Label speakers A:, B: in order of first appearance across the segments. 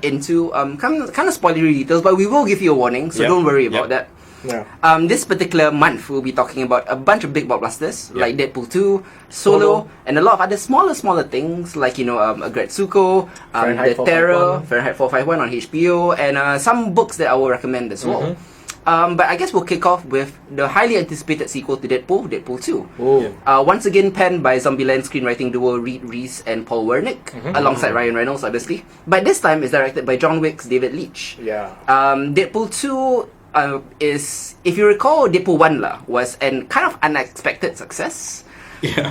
A: into kind of spoilery details, but we will give you a warning, so don't worry about that.
B: Yeah.
A: This particular month, we'll be talking about a bunch of big blockbusters like Deadpool 2, Solo, and a lot of other smaller things like Aggretsuko, The Terror, Fahrenheit 451 on HBO, and some books that I will recommend as well. But I guess we'll kick off with the highly anticipated sequel to Deadpool, Deadpool 2. Once again penned by Zombieland screenwriting duo Reed Reese and Paul Wernick, alongside Ryan Reynolds, obviously. But this time it's directed by John Wick's David Leitch. Deadpool 2 is, if you recall, Deadpool 1 was an kind of unexpected success.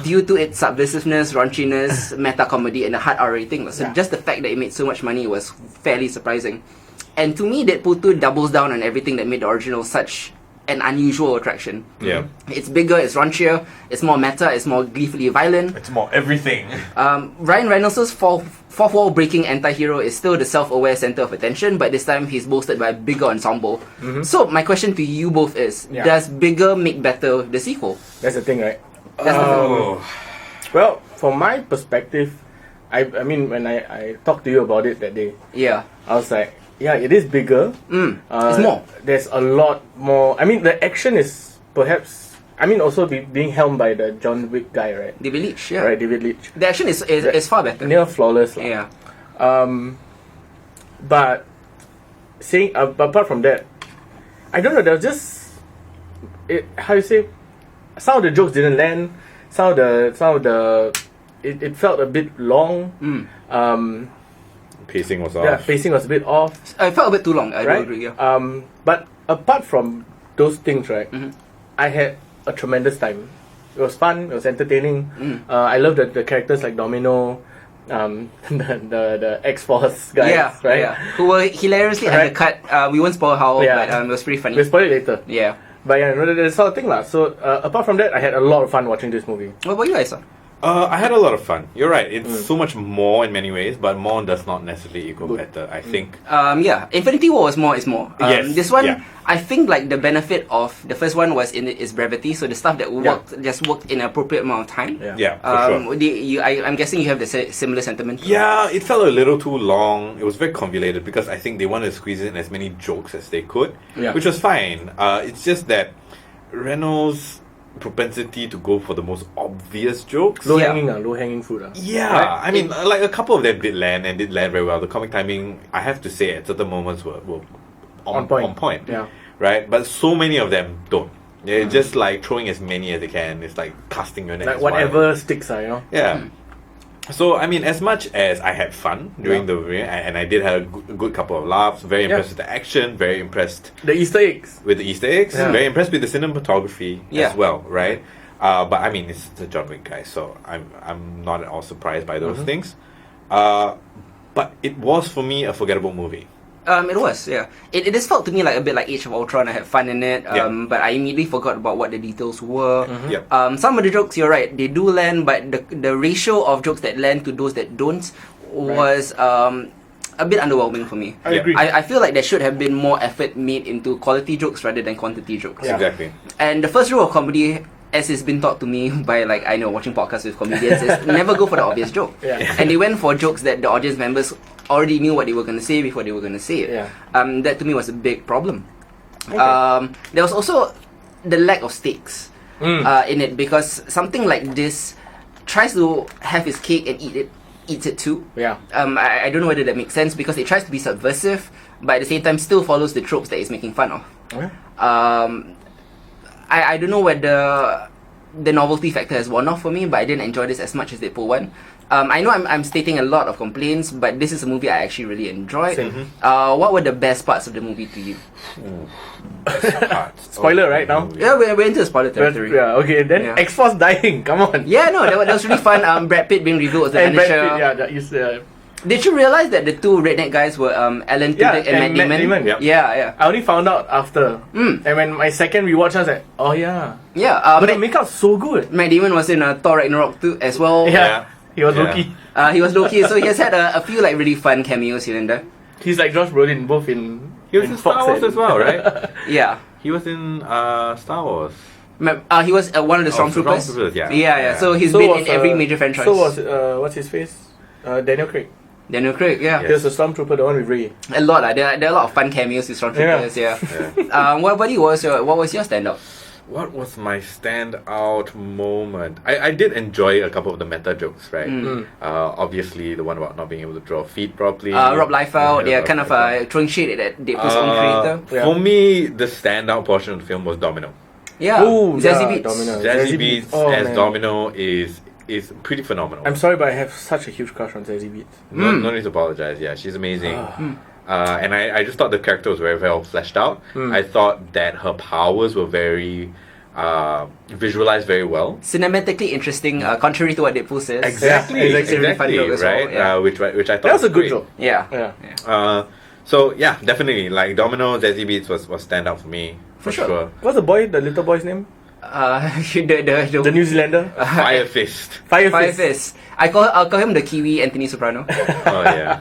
A: Due to its subversiveness, raunchiness, meta comedy, and a hard R rating. So just the fact that it made so much money was fairly surprising. And to me, Deadpool 2 doubles down on everything that made the original such an unusual attraction. It's bigger, it's raunchier, it's more meta, it's more gleefully violent.
C: It's more everything.
A: Ryan Reynolds' fourth wall breaking anti-hero is still the self-aware center of attention, but this time he's bolstered by a bigger ensemble. So my question to you both is, does bigger make better the sequel?
B: That's the thing, right? Well, from my perspective, I mean, when I talked to you about it that day, I was like, yeah, it is bigger.
A: It's more.
B: There's a lot more. I mean, the action is perhaps, also being helmed by the John Wick guy, right?
A: David Leitch,
B: Right, David Leitch.
A: The action is far better.
B: Near flawless. But saying, apart from that, I don't know, there was just, how you say, some of the jokes didn't land. Some of the, it felt a bit long.
C: Pacing was off.
B: Yeah, pacing was a bit off.
A: I felt a bit too long. I
B: right?
A: do agree.
B: But apart from those things, right, I had a tremendous time. It was fun. It was entertaining. I loved the characters like Domino, the X-Force guys, right?
A: Who were hilariously undercut. We won't spoil how, but it was pretty funny.
B: We'll spoil it later.
A: Yeah.
B: But that sort of thing lah. So apart from that, I had a lot of fun watching this movie.
A: What about you, Isa?
C: I had a lot of fun. You're right. It's so much more in many ways, but more does not necessarily equal better, I think.
A: Infinity War is more.
C: Yes.
A: This one, I think like the benefit of the first one was in its brevity. So the stuff that just worked in an appropriate amount of time.
C: For sure.
A: I'm guessing you have the similar sentiment.
C: Yeah, it felt a little too long. It was very convoluted because I think they wanted to squeeze in as many jokes as they could, which was fine. It's just that Reynolds' propensity to go for the most obvious jokes.
B: Low hanging fruit.
C: Yeah, right? I mean, like a couple of them did land very well. The comic timing, I have to say, at certain moments were on point.
B: Yeah.
C: Right? But so many of them don't. They're just like throwing as many as they can. It's like casting your net.
B: Like whatever sticks,
C: Yeah. So, I mean, as much as I had fun during the movie, and I did have a good couple of laughs, very impressed with the action, very impressed
B: the Easter eggs,
C: very impressed with the cinematography as well, right? But I mean, it's the John Wick guy, so I'm not at all surprised by those things. But it was, for me, a forgettable movie.
A: It was, yeah. It just felt to me like a bit like Age of Ultron. I had fun in it, but I immediately forgot about what the details were. Some of the jokes, you're right, they do land, but the ratio of jokes that land to those that don't was a bit underwhelming for me.
B: I agree.
A: I feel like there should have been more effort made into quality jokes rather than quantity jokes.
C: Exactly.
A: And the first rule of comedy, as it's been taught to me by watching podcasts with comedians, is never go for the obvious joke. And they went for jokes that the audience members already knew what they were going to say before they were going to say it. That to me was a big problem. There was also the lack of stakes in it, because something like this tries to have its cake and eats it too. I don't know whether that makes sense, because it tries to be subversive, but at the same time still follows the tropes that it's making fun of. I don't know whether the novelty factor has worn off for me, but I didn't enjoy this as much as Deadpool 1. I know I'm stating a lot of complaints, but this is a movie I actually really enjoyed. What were the best parts of the movie to you?
B: Spoiler right now?
A: Yeah, we're into spoiler territory.
B: Okay, then X-Force dying, come on.
A: Yeah, no, that was really fun. Brad Pitt being revealed as the Vanisher. Did you realize that the two redneck guys were Alan Tudyk and Matt Damon? Yeah.
B: I only found out after. And when my second rewatch, I was like, oh yeah. But the makeup's so good.
A: Matt Damon was in Thor Ragnarok 2 as well.
B: He was Loki.
A: He was Loki, so he has had a few really fun cameos here and there.
B: He's like Josh Brolin, both in...
C: He was in Star Wars as well, right?
A: Yeah.
C: He was in Star Wars.
A: He was one of the Stormtroopers.
C: Yeah.
A: So he's been in every major franchise.
B: So was, what's his face? Daniel Craig.
A: Daniel Craig, yeah.
B: Here's the Stormtrooper, the one with Rey.
A: A lot. There are a lot of fun cameos with Stormtroopers, yeah. What was your standout?
C: What was my standout moment? I did enjoy a couple of the meta jokes, right? Obviously, the one about not being able to draw feet properly.
A: Rob Liefeld, they're kind of throwing shade at Deadpool's own creator.
C: For me, the standout portion of the film was Domino.
A: Yeah, Zazie Beetz.
C: Domino. Zazie Beetz as Domino is pretty phenomenal.
B: I'm sorry, but I have such a huge crush on Zazie Beetz.
C: No need to apologize. Yeah, she's amazing. And I just thought the character was very well fleshed out. I thought that her powers were very visualized very well.
A: Cinematically interesting, contrary to what Deadpool says.
C: Exactly, right?
A: Well,
C: Which I thought
B: That was a good
C: great.
B: joke.
A: Yeah.
C: So yeah, definitely like Domino, Zazie Beetz was standout for me for sure.
B: What's the little boy's name?
A: The
B: New Zealander?
C: Fire Fist.
B: Fire
A: Fire
B: Fist.
A: Fist. I'll call him the Kiwi Anthony Soprano.
C: Oh yeah.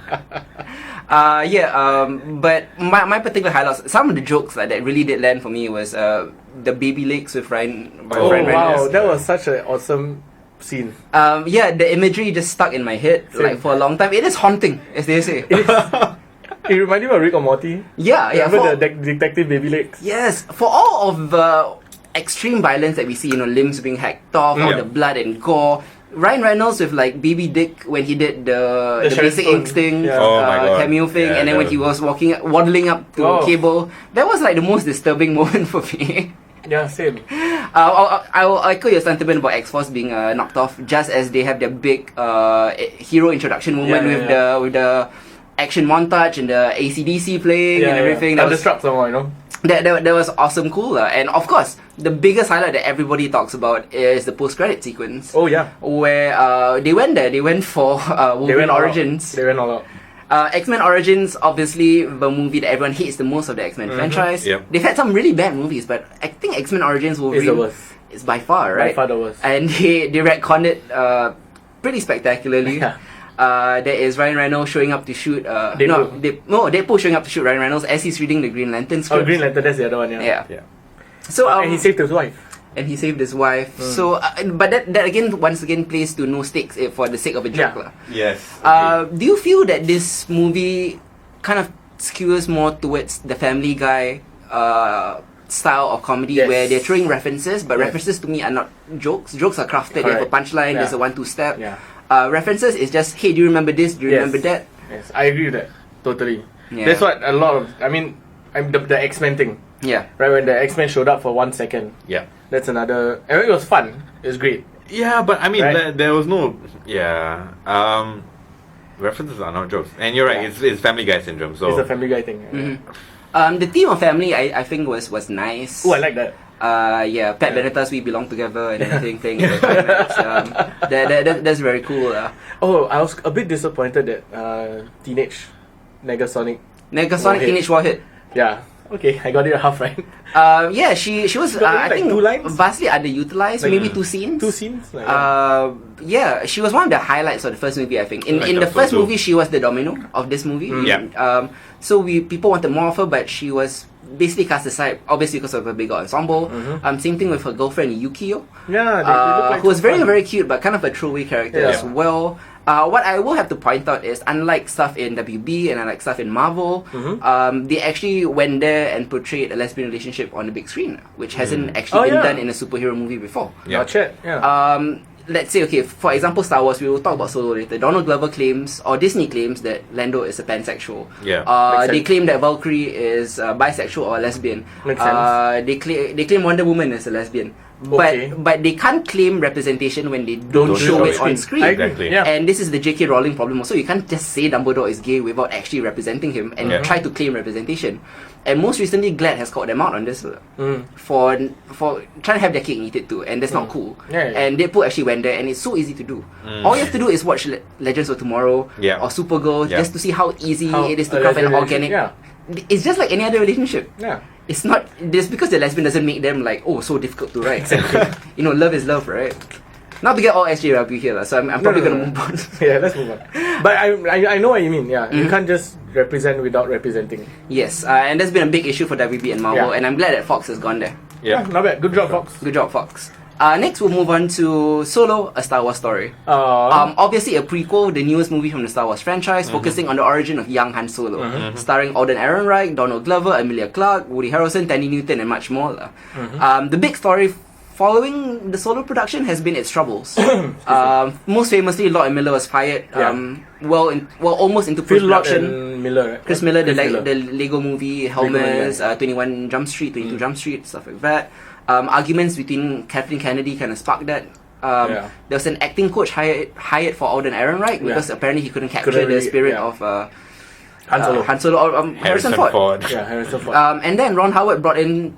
A: But my particular highlights, some of the jokes that really did land for me was the baby legs with Ryan. Ryan
B: Wow,
A: Reynolds.
B: that was such an awesome scene.
A: The imagery just stuck in my head like for a long time. It is haunting, as they say.
B: It reminded me of Rick or Morty.
A: Yeah.
B: Remember the detective baby legs?
A: Yes, for all of the extreme violence that we see, limbs being hacked off, all the blood and gore. Ryan Reynolds with like baby dick when he did the Basic Instinct cameo thing, and then when he was waddling up to Cable, that was like the most disturbing moment for me.
B: Yeah, same.
A: I'll echo your sentiment about X-Force being knocked off just as they have their big hero introduction moment with the action montage and the AC/DC playing and everything.
B: That was someone,
A: That was awesome, cool. And of course, the biggest highlight that everybody talks about is the post-credit sequence.
B: Oh yeah.
A: Where they went there, they went for Wolverine Origins.
B: They went all out.
A: X-Men Origins, obviously the movie that everyone hates the most of the X-Men franchise.
C: Yep.
A: They've had some really bad movies, but I think X-Men Origins Wolverine
B: is the worst.
A: Is by far, right?
B: By far the worst.
A: And they retconned it pretty spectacularly.
B: Yeah.
A: There is Ryan Reynolds showing up to shoot. Deadpool showing up to shoot Ryan Reynolds as he's reading the Green Lantern script.
B: Oh, Green Lantern, that's the other one,
A: Yeah.
B: So, and he saved his wife.
A: So, but that again, once again, plays to no stakes for the sake of a joke.
C: Yes.
A: Do you feel that this movie kind of skews more towards the Family Guy style of comedy where they're throwing references, but references to me are not jokes. Jokes are crafted. They have a punchline. There's a 1-2 step. References is just, hey, do you remember this? Do you remember that?
B: Yes, I agree with that. Totally.
A: Yeah.
B: That's what a lot of, the X-Men thing.
A: Yeah.
B: Right, when the X-Men showed up for 1 second.
C: Yeah.
B: That's another, it was fun. It was great.
C: Yeah, but there was no, references are not jokes. And you're right, it's Family Guy syndrome. So
B: it's a Family Guy thing.
A: The theme of family, I think was nice.
B: Oh, I like that.
A: Pat Benatar's We Belong Together and everything playing in the climax. That's very cool.
B: Oh, I was a bit disappointed that Teenage Negasonic
A: Teenage Warhead.
B: Yeah. Okay, I got it half right.
A: She was
B: I think 2 lines?
A: vastly underutilized. Maybe 2 scenes.
B: 2 scenes.
A: She was one of the highlights of the first movie. I think in the first movie she was the Domino of this movie. So people wanted more of her, but she was basically cast aside, obviously because of her bigger ensemble. Same thing with her girlfriend Yukio. Who was very very cute, but kind of a throwaway character as well. What I will have to point out is, unlike stuff in WB and unlike stuff in Marvel, they actually went there and portrayed a lesbian relationship on the big screen, which hasn't actually been done in a superhero movie before.
B: Not yet.
A: Let's say, okay, for example, Star Wars, we will talk about Solo later. Donald Glover claims, or Disney claims, that Lando is a pansexual. They claim that Valkyrie is bisexual or lesbian.
B: Makes sense.
A: They claim Wonder Woman is a lesbian. But they can't claim representation when they don't show it on screen.
C: Exactly.
A: And this is the J.K. Rowling problem also. You can't just say Dumbledore is gay without actually representing him and try to claim representation. And most recently, Glad has called them out on this for trying to have their cake and eat it too, and that's not cool. And Deadpool actually went there, and it's so easy to do. All you have to do is watch Legends of Tomorrow or Supergirl just to see how easy it is to craft an organic. It's just like any other relationship. It's not just because they're lesbian doesn't make them like so difficult to write. Love is love, right? Not to get all SJW here, so I'm probably gonna move on.
B: Let's move on. But I know what you mean. You can't just represent without representing.
A: Yes, and that's been a big issue for WB and Marvel, and I'm glad that Fox has gone there.
B: Not bad. Good job, Fox.
A: Good job, Fox. Next, we'll move on to Solo, A Star Wars Story. Obviously a prequel, the newest movie from the Star Wars franchise, focusing on the origin of young Han Solo, starring Alden Ehrenreich, Donald Glover, Emilia Clarke, Woody Harrelson, Tandy Newton, and much more. The big story following the Solo production has been its troubles. Most famously, Lord and Miller was fired. Almost into post-production.
B: Miller, right?
A: Chris Miller, the Lego movie, Helmers, 21 Jump Street, 22 Jump Street, stuff like that. Arguments between Kathleen Kennedy kind of sparked that. There was an acting coach hired for Alden Ehrenreich because apparently he couldn't capture the spirit of Han Solo or Harrison Ford.
B: Yeah, Harrison Ford.
A: And then Ron Howard brought in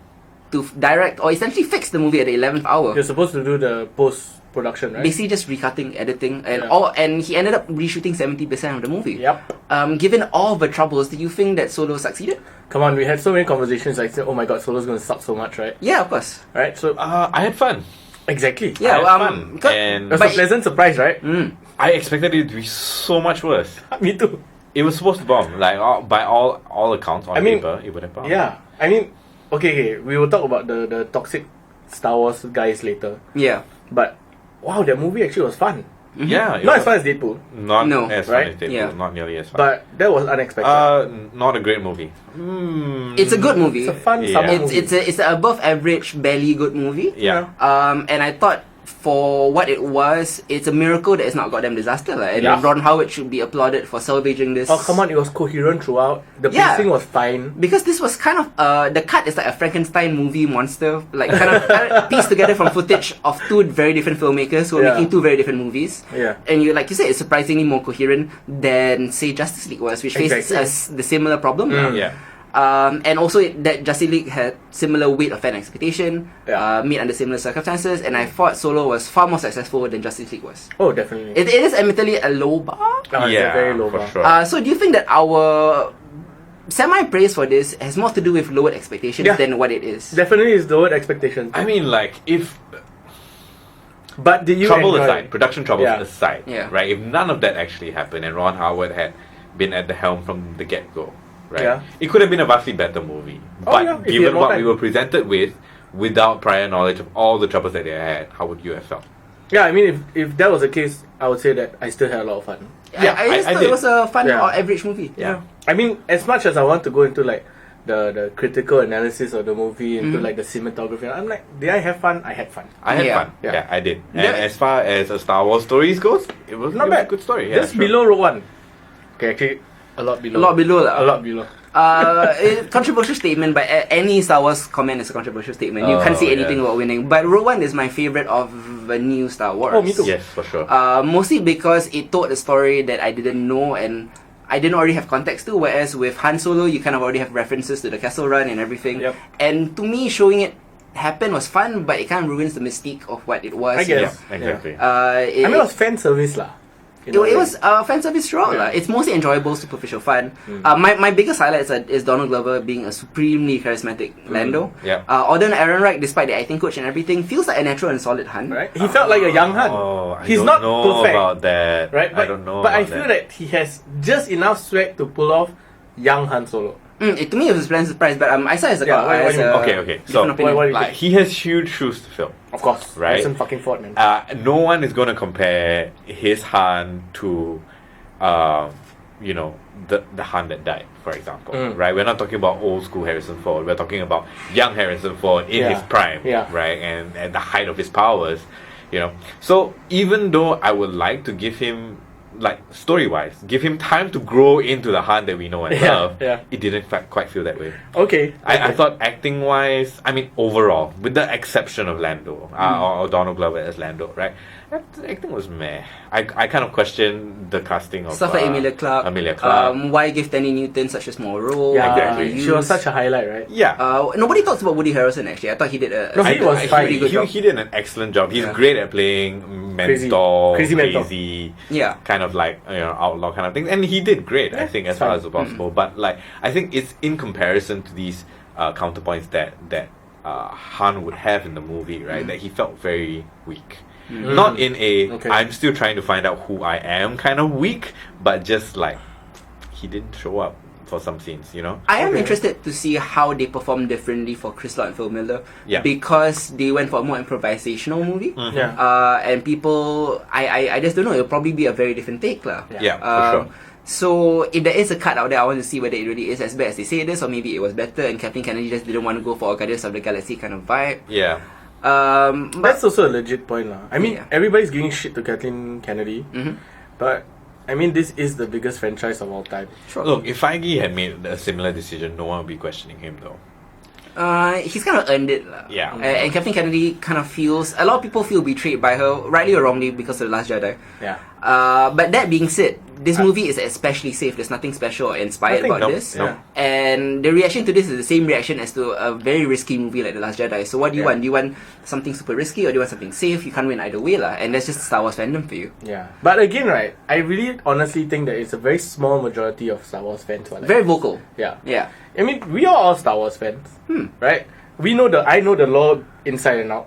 A: to direct or essentially fix the movie at the 11th hour.
B: You're supposed to do the post-production, right?
A: Basically just recutting, editing, and he ended up reshooting 70% of the movie.
B: Yep.
A: Given all the troubles, do you think that Solo succeeded?
B: Come on, we had so many conversations. I said, "Oh my God, Solo's going to suck so much, right?"
A: Yeah, of course.
B: Right. So
C: I had fun.
B: exactly.
A: Yeah,
C: I had fun. And
B: It was a pleasant surprise, right?
C: I expected it to be so much worse.
B: Me too.
C: It was supposed to bomb. Like by all accounts on paper, it would have bombed.
B: Yeah. I mean, okay. We will talk about the toxic Star Wars guys later.
A: Yeah.
B: But wow, that movie actually was fun.
C: Yeah.
B: Not as fun as Deadpool,
C: Not
A: No,
C: as fun
B: right?
C: as Deadpool.
A: Yeah.
C: Not nearly as fun.
B: but that was unexpected.
C: Not a great movie.
A: It's a good movie.
B: It's a fun
C: Yeah.
B: summer movie.
A: It's an above average, barely good movie.
C: Yeah.
A: And I thought for what it was, it's a miracle that it's not goddamn disaster. And
B: Yeah.
A: Ron Howard should be applauded for salvaging this.
B: Oh come on, it was coherent throughout. The
A: Yeah.
B: pacing was fine.
A: Because this was kind of the cut is like a Frankenstein movie monster, like kind of pieced together from footage of two very different filmmakers who are
B: Yeah.
A: making two very different movies.
B: Yeah.
A: And you, like you said, it's surprisingly more coherent than say Justice League was, which faced
B: Exactly.
A: the similar problem.
C: Yeah.
A: And also that Justice League had similar weight of fan expectation,
B: Yeah.
A: made under similar circumstances, and I thought Solo was far more successful than Justice League was.
B: Oh, definitely.
A: It is admittedly a low bar.
B: It's a
C: Yeah,
B: very low
C: for
B: bar.
C: sure.
A: So do you think that our semi-praise for this has more to do with lowered expectations
B: Yeah.
A: than what it is?
B: Definitely is lowered expectations.
C: I mean, like, if
B: But did you
C: trouble
B: enjoy
C: aside, production troubles
B: Yeah.
C: aside,
A: Yeah.
C: right? If none of that actually happened and Ron Howard had been at the helm from the get-go, right?
B: Yeah.
C: It could have been a vastly better movie.
B: Oh,
C: But
B: yeah, if you
C: given
B: had more
C: what
B: time.
C: we were presented with, without prior knowledge of all the troubles that they had, how would you have felt?
B: Yeah, I mean, if that was the case, I would say that I still had a lot of fun.
A: I just
C: I
A: thought
C: did.
A: it was a fun
B: Yeah.
A: or average movie.
C: Yeah.
B: I mean, as much as I want to go into like the critical analysis of the movie, into like the cinematography, I'm like, did I have fun? I had fun.
C: I had
A: Yeah.
C: fun.
B: Yeah.
C: Yeah, I did. And
A: Yeah.
C: as far as a Star Wars stories goes, it was
B: Not
C: it was
B: bad.
C: a good story. Yeah,
B: Just
C: sure.
B: below Rogue One. Okay, actually, a lot below.
A: A lot below lah.
B: A lot below.
A: Controversial statement, but any Star Wars comment is a controversial statement. You can't say
C: Oh,
A: anything
C: yeah.
A: about winning. But Rogue One is my favorite of the new Star Wars.
B: Oh, me too.
C: Yes, for sure.
A: Mostly because it told a story that I didn't know and I didn't already have context to. Whereas with Han Solo, you kind of already have references to the Castle Run and everything.
B: Yep.
A: And to me, showing it happen was fun, but it kind of ruins the mystique of what it was.
B: I
C: yeah,
B: guess.
C: exactly.
B: I mean, it was fan service lah.
A: It was fan service throughout.
B: Yeah.
A: It's mostly enjoyable, superficial fun. My biggest highlight is Donald Glover being a supremely charismatic Lando.
C: Yeah.
A: Alden Ehrenreich, despite the acting coach and everything, feels like a natural and solid Han.
B: Right? He felt like a young Han.
C: Oh, I
B: He's
C: don't
B: not
C: know
B: perfect.
C: about that.
B: Right?
C: I don't know.
B: But I
C: about
B: feel that he has just enough swag to pull off young Han Solo.
A: To me, it was a pleasant surprise, but I saw it as a
B: Yeah, what do you mean?
C: Okay. So,
A: different opinion.
B: what do you
C: like, he has huge shoes to fill.
B: Of course.
C: Right.
B: Harrison fucking Ford, man.
C: No one is going to compare his Han to, the Han that died, for example. Right? We're not talking about old school Harrison Ford. We're talking about young Harrison Ford in
B: Yeah.
C: his prime.
B: Yeah.
C: Right? And at the height of his powers. So even though I would like to give him, like, story-wise, give him time to grow into the Han that we know and
B: Yeah,
C: love,
B: yeah.
C: it didn't quite feel that way.
B: Okay.
C: I thought acting-wise, I mean, overall, with the exception of Lando, or Donald Glover as Lando, right? Acting was meh. I kind of questioned the casting of
A: Stuff like Emilia Clarke.
C: Emilia Clarke.
A: Why give Tandy Newton such a small role?
B: Yeah,
C: exactly.
B: She was such a highlight, right?
C: Yeah.
A: Nobody talks about Woody Harrelson actually. I thought he did a
B: No, he was fine.
A: pretty good job.
C: He did an excellent job. He's
A: Yeah.
C: great at playing mentor,
B: Crazy mentor.
C: crazy,
A: Yeah.
C: kind of like outlaw kind of thing, and he did great. I think as far
B: fine.
C: as possible. But like, I think it's in comparison to these counterpoints that Han would have in the movie, right? That he felt very weak. Not in a
B: Okay.
C: I'm still trying to find out who I am kind of weak, but just like he didn't show up for some scenes, you know.
A: I am interested to see how they perform differently for Chris Lord and Phil Miller.
C: Yeah.
A: Because they went for a more improvisational movie.
B: Yeah.
A: And people, I just don't know, it'll probably be a very different take lah.
C: Yeah, for sure.
A: So if there is a cut out there, I want to see whether it really is as bad as they say it is, or maybe it was better and Kathleen Kennedy just didn't want to go for a Guardians of the Galaxy kind of vibe.
C: Yeah.
A: But
B: That's also a legit point lah. I mean,
A: Yeah.
B: everybody's giving shit to Kathleen Kennedy, but I mean, this is the biggest franchise of all time.
A: sure.
C: Look, if Feige had made a similar decision, no one would be questioning him, though.
A: He's kind of earned it lah.
C: Yeah.
A: And Kathleen Kennedy kind of feels, a lot of people feel betrayed by her, rightly or wrongly, because of The Last Jedi.
B: Yeah.
A: But that being said, this movie is especially safe. There's nothing special or inspired about this.
C: Nope.
A: And the reaction to this is the same reaction as to a very risky movie like The Last Jedi. So what do you want? Do you want something super risky or do you want something safe? You can't win either way lah. And that's just Star Wars fandom for you.
B: Yeah. But again, right, I really honestly think that it's a very small majority of Star Wars fans who are like,
A: Very vocal.
B: yeah.
A: Yeah.
B: I mean, we are all Star Wars fans, right? I know the lore inside and out,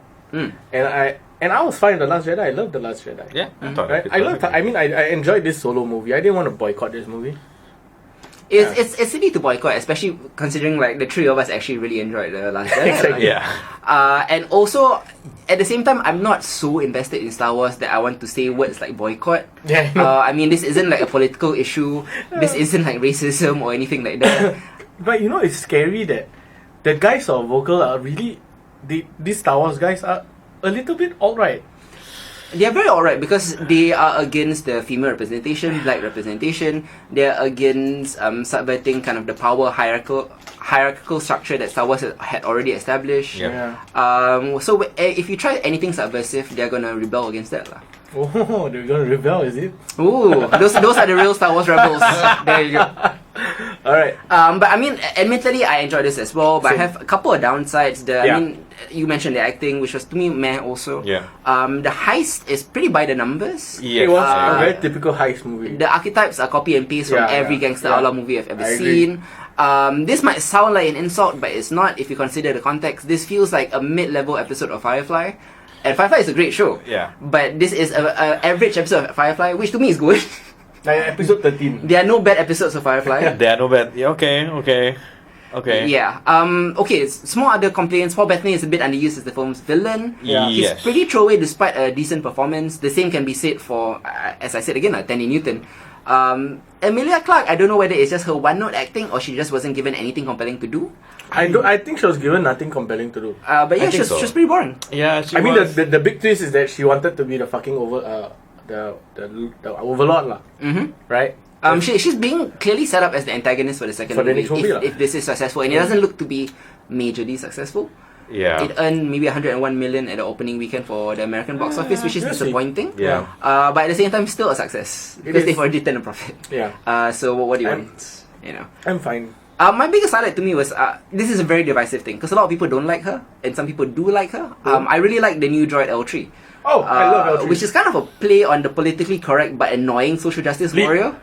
B: and I was fine with The Last Jedi. I loved The Last Jedi.
C: Yeah, I thought
B: Right?
C: it
B: I
C: was
B: loved.
C: okay.
B: I mean, I enjoyed this solo movie. I didn't want to boycott this movie.
A: It's silly to boycott, especially considering like the three of us actually really enjoyed The Last Jedi.
B: Exactly.
C: Yeah.
A: And also, at the same time, I'm not so invested in Star Wars that I want to say words like boycott.
B: Yeah, I know.
A: I mean, this isn't like a political issue. This isn't like racism or anything like that.
B: But you know, it's scary that the guys who are vocal are really these Star Wars guys are a little bit alright.
A: They're very alright because they are against the female representation, black representation. They're against subverting kind of the power hierarchical structure that Star Wars had already established.
C: Yeah.
A: So if you try anything subversive, they're gonna rebel against that lah.
B: Oh, they're gonna rebel, is it?
A: Ooh, those are the real Star Wars rebels. There you go.
B: Alright.
A: But I mean, admittedly, I enjoyed this as well. But
B: Same.
A: I have a couple of downsides.
B: Yeah.
A: I mean, you mentioned the acting, which was to me meh also.
C: Yeah.
A: The heist is pretty by the numbers.
B: It was
A: Uh,
B: a very typical heist movie.
A: The archetypes are copy and paste from
B: Yeah,
A: every
B: yeah,
A: gangster
B: yeah.
A: outlaw movie I've ever
B: I agree.
A: seen. This might sound like an insult, but it's not if you consider the context. This feels like a mid-level episode of Firefly. And Firefly is a great show.
C: Yeah.
A: But this is a average episode of Firefly, which to me is good.
B: Like episode 13.
A: There are no bad episodes of Firefly.
C: There are no bad. Yeah, okay.
A: Yeah. Okay. Small other complaints. Paul Bettany is a bit underused as the film's villain.
B: Yeah.
A: He's
C: Yes.
A: pretty throwaway despite a decent performance. The same can be said for, as I said again, Tandy Newton. Emilia Clarke, I don't know whether it's just her one-note acting or she just wasn't given anything compelling to do.
B: I think she was given nothing compelling to do.
A: But yeah,
C: I think
A: she
C: so.
A: was pretty boring.
C: Yeah, she
B: I mean,
C: was.
B: the big twist is that she wanted to be the fucking the overlord lah.
A: Mm-hmm.
B: Right?
A: She's being clearly set up as the antagonist for the second
B: For the
A: movie.
B: next movie lah.
A: If this is successful, and it doesn't look to be majorly successful.
C: yeah.
A: It earned maybe 101 million at the opening weekend for the American box office, which is
B: We'll see.
A: disappointing.
C: Yeah.
A: But at the same time, still a success because
B: is.
A: they've already turned a profit.
B: Yeah.
A: So what do you
B: I'm-
A: want? You know.
B: I'm fine.
A: My biggest highlight to me was this is a very divisive thing because a lot of people don't like her and some people do like her. I really like the new droid L3.
B: Oh, I love L3.
A: Which is kind of a play on the politically correct but annoying social justice
B: Lee-
A: warrior.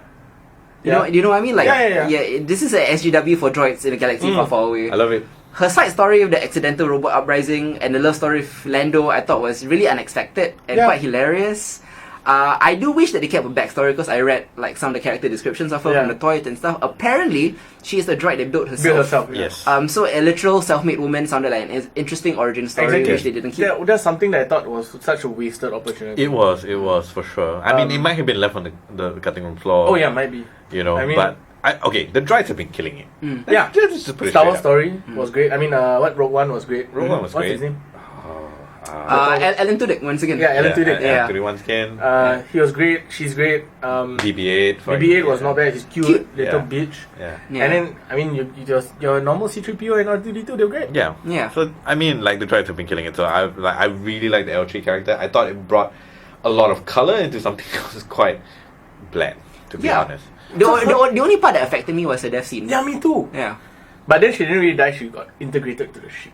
B: Yeah.
A: You know what I mean? Like,
B: Yeah.
A: this is a SGW for droids in a galaxy far, far away.
C: I love it.
A: Her side story of the accidental robot uprising and the love story of Lando, I thought was really unexpected and
B: Yeah.
A: quite hilarious. I do wish that they kept a backstory because I read like some of the character descriptions of her
B: Yeah.
A: from the toys and stuff. Apparently, she is the droid they built herself.
B: Build herself. Yeah.
C: Yes.
A: So a literal self-made woman sounded like an interesting origin story
B: Exactly.
A: which they didn't keep.
B: That's something that I thought was such a wasted opportunity.
C: It was for sure. I mean, it might have been left on the cutting room floor.
B: Oh yeah, might be.
C: You know,
B: I mean-
C: but okay, the droids have been killing it.
B: Yeah.
C: Let's just put it
B: Star Wars
C: straight up.
B: story was great. I mean, what Rogue One was great.
C: Rogue One was
B: What's
C: great.
B: his name?
A: Alan Tudyk once again.
B: Yeah, Alan Tudyk.
C: Yeah,
B: Yeah.
C: once again.
B: He was great. She's great.
C: BB-8. for-
B: BB-8 was not bad. He's cute, little
C: Yeah.
B: bitch.
C: Yeah.
A: Yeah.
B: And then, I mean, your normal C-3PO and R2-D2, they're great.
C: Yeah.
A: Yeah.
C: So I mean, like the droids have been killing it. So I really like the L3 character. I thought it brought a lot of color into something that was quite bland, to be honest.
A: The only part that affected me was the death scene.
B: Yeah, me too.
A: Yeah.
B: But then she didn't really die. She got integrated to the ship.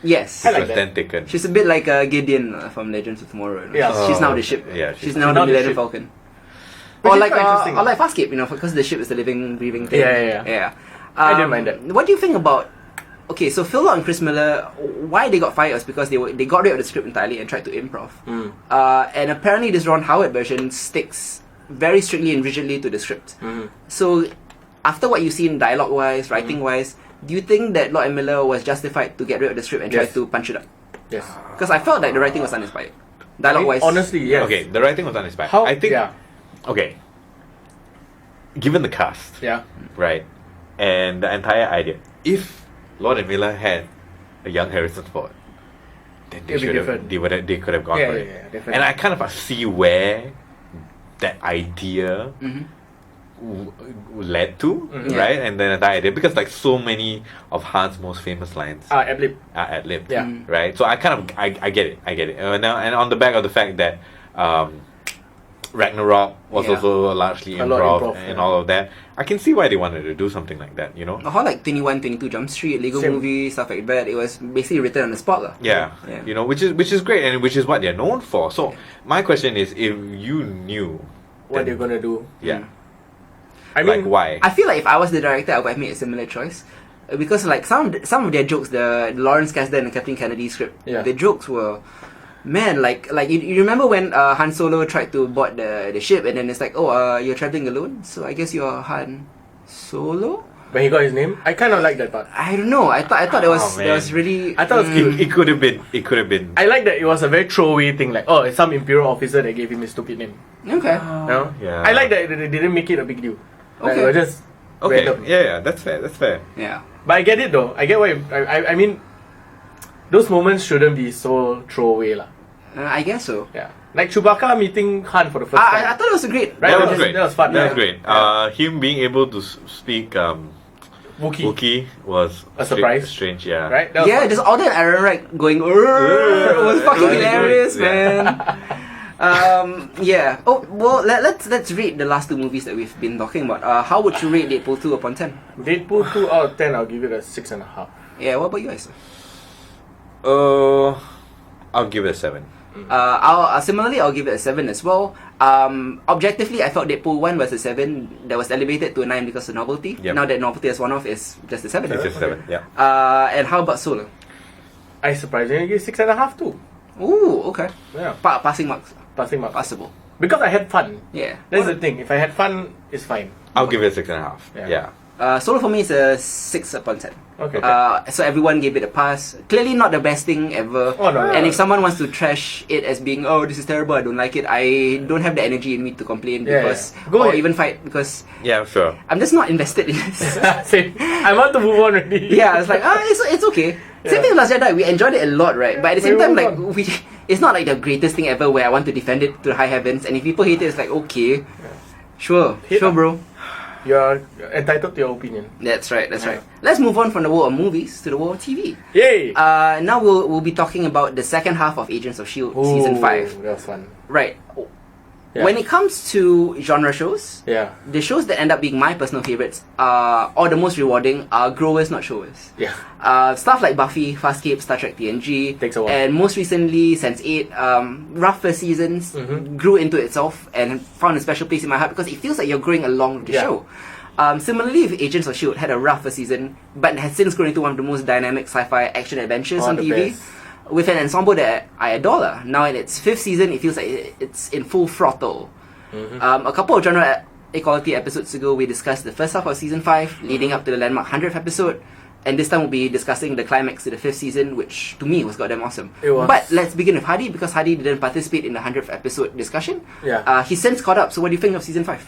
A: Yes.
B: I
C: It
B: like
C: was
B: that.
C: then taken.
A: She's a bit like Gideon from Legends of Tomorrow. You know?
B: Yeah.
A: She's now the ship.
C: Yeah,
A: She's
C: she's
A: now the
B: now the
A: Millennium
B: ship.
A: Falcon.
B: Which
A: Or
B: is
A: like
B: quite interesting.
A: or like Farscape, you know, because the ship is the living, breathing thing.
B: Yeah. I didn't mind that.
A: What do you think about? Okay, so Phil Lord and Chris Miller, why they got fired was because they got rid of the script entirely and tried to improv. And apparently this Ron Howard version sticks very strictly and rigidly to the script. So after what you've seen dialogue-wise, writing-wise, do you think that Lord and Miller was justified to get rid of the script and try to punch it up?
B: Yes.
A: Because I felt like the writing was uninspired. Dialogue-wise.
B: Honestly, yes.
C: Okay, the writing was uninspired.
B: How?
C: I think.
B: Yeah.
C: Okay. Given the cast,
B: Yeah.
C: right, and the entire idea, if Lord and Miller had a young Harrison Ford, then they
B: It'd be
C: should have.
B: different.
C: They could have gone
B: Yeah,
C: for
B: yeah,
C: it.
B: yeah, definitely.
C: And I kind of see where that idea led to, right? And then the idea, because like so many of Han's most famous lines
B: Ad-lib.
C: are ad-libbed,
B: Yeah.
C: right? So I kind of I get it. Now, and on the back of the fact that Ragnarok was also largely
B: A lot
C: improv
B: improv,
C: and
B: yeah.
C: all of that. I can see why they wanted to do something like that, you know?
A: How like 21, 22 Jump Street, Lego
B: Same.
A: Movie, stuff like that. It was basically written on the spot. Lah.
C: Yeah,
A: Yeah.
C: you know, which is great and which is what they're known for. So my question is, if you knew
B: What
C: then-
B: they're gonna do.
C: yeah,
B: I
C: like
B: mean,
C: why?
A: I feel like if I was the director, I would have made a similar choice. Because like some of their jokes, the Lawrence Kasdan and Captain Kennedy script,
B: Yeah.
A: the jokes were, man, like you remember when Han Solo tried to board the ship and then it's like, oh, you're traveling alone, so I guess you're Han Solo.
B: when he got his name, I kind of like that part.
A: I don't know. I thought it was
C: Oh, man.
A: that was really.
B: I thought it was cute.
C: It could have been. It could have been.
B: I like that it was a very throwaway thing, like, oh, it's some imperial officer that gave him his stupid name.
A: Okay.
B: You know?
C: Yeah.
B: I like that they didn't make it a big deal. Like,
A: Okay.
B: it was just
C: Okay.
B: random.
C: Yeah. That's fair. That's fair.
A: Yeah.
B: But I get it though. I get why. I mean, those moments shouldn't be so throwaway lah.
A: I guess so.
B: Yeah. Like Chewbacca meeting Han for the first time.
A: I thought it was great.
B: Right,
C: That
B: that
C: was great.
B: that was fun,
C: That
B: yeah.
C: was great.
B: Yeah.
C: Him being able to speak
B: Wookiee.
C: Wookiee was
B: A surprise.
C: Strange. Yeah.
B: Right? That was
A: Yeah,
B: fun.
A: just all that Aaron going, "Urgh," it was fucking
C: It was
A: hilarious,
C: good, yeah.
A: man. Yeah. Oh well, let's rate the last two movies that we've been talking about. How would you rate Deadpool 2 upon 10?
B: Deadpool 2 out of 10, I'll give it a 6.5.
A: Yeah. What about you guys?
C: I'll give it a 7.
A: Similarly, I'll give it a 7 as well. Objectively, I thought Deadpool 1 was a 7 that was elevated to a 9 because of novelty.
C: Yep.
A: Now that novelty is one off, is just a 7.
C: It's a 7. Yeah.
A: And how about Solo?
B: I surprisingly give 6.5 too.
A: Ooh, okay.
B: Yeah.
A: Passing marks.
B: Passing mark.
A: Passable.
B: Because I had fun.
A: Yeah.
B: That's the thing. If I had fun, it's fine.
C: I'll give it a 6.5.
B: Yeah.
C: Yeah.
A: Solo for me is a 6 upon 10.
B: Okay.
A: So everyone gave it a pass. Clearly not the best thing ever.
B: Oh, no.
A: And if someone wants to trash it as being, oh, this is terrible, I don't like it, I don't have the energy in me to complain
B: Yeah,
A: because
B: yeah. Go
A: or
B: ahead.
A: even fight because
C: Yeah. Sure.
A: I'm just not invested in this.
B: Same. I want to move on already.
A: Yeah, it's like it's okay. Same thing with Last Jedi. We enjoyed it a lot, right? But at the same
B: We
A: time,
B: move
A: like it's not like the greatest thing ever where I want to defend it to the high heavens. And if people hate it, it's like okay, sure,
B: Hate
A: sure,
B: lah.
A: bro.
B: You're entitled to your opinion.
A: That's right. That's
B: Yeah.
A: right. Let's move on from the world of movies to the world of TV.
B: Yay!
A: Now we'll be talking about the second half of Agents of Shield season 5.
B: That was fun.
A: Right.
B: Yeah.
A: When it comes to genre shows,
B: Yeah.
A: the shows that end up being my personal favorites or the most rewarding are growers, not showers.
B: Yeah.
A: Stuff like Buffy, Farscape, Star Trek TNG,
B: Takes a while.
A: and most recently Sense8, rough first seasons
B: Mhm.
A: grew into itself and found a special place in my heart because it feels like you're growing along with the
B: Yeah.
A: show. Similarly, with Agents of S.H.I.E.L.D. had a rough first season, but has since grown into one of the most dynamic sci-fi action adventures on
B: the
A: TV.
B: best.
A: With an ensemble that I adore. Now in its 5th season, it feels like it's in full throttle.
B: Mm-hmm.
A: A couple of genre equality episodes ago, we discussed the first half of season 5, leading up to the landmark 100th episode. And this time we'll be discussing the climax to the 5th season, which to me was goddamn awesome.
B: It was.
A: But let's begin with Hadi, because Hadi didn't participate in the 100th episode discussion.
B: Yeah.
A: He's since caught up, so what do you think of season 5?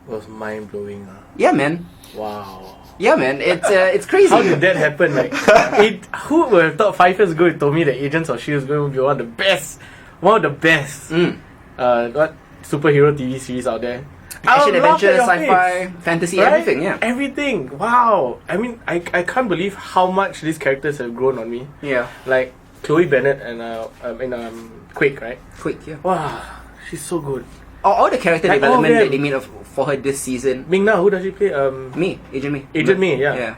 B: It was mind blowing.
A: Yeah, man.
B: Wow.
A: Yeah, man. It's crazy.
B: How did that happen? Like, who would have thought 5 years ago you told me that Agents of S.H.I.E.L.D. is going to be one of the best,
A: Mm.
B: what superhero TV series out there?
A: Action,
B: I'll laugh
A: adventure,
B: at your
A: sci-fi,
B: face.
A: fantasy,
B: Right?
A: everything, yeah.
B: Everything. Wow. I mean, I can't believe how much these characters have grown on me.
A: Yeah.
B: Like Chloe Bennett and Quake, right?
A: Quick, yeah.
B: Wow, she's so good.
A: All the character
B: Like,
A: development
B: all of
A: that they
B: them.
A: made for her this season.
B: Ming-Na, who does she play?
A: Me, Agent Me.
B: Agent May, yeah.
A: Yeah.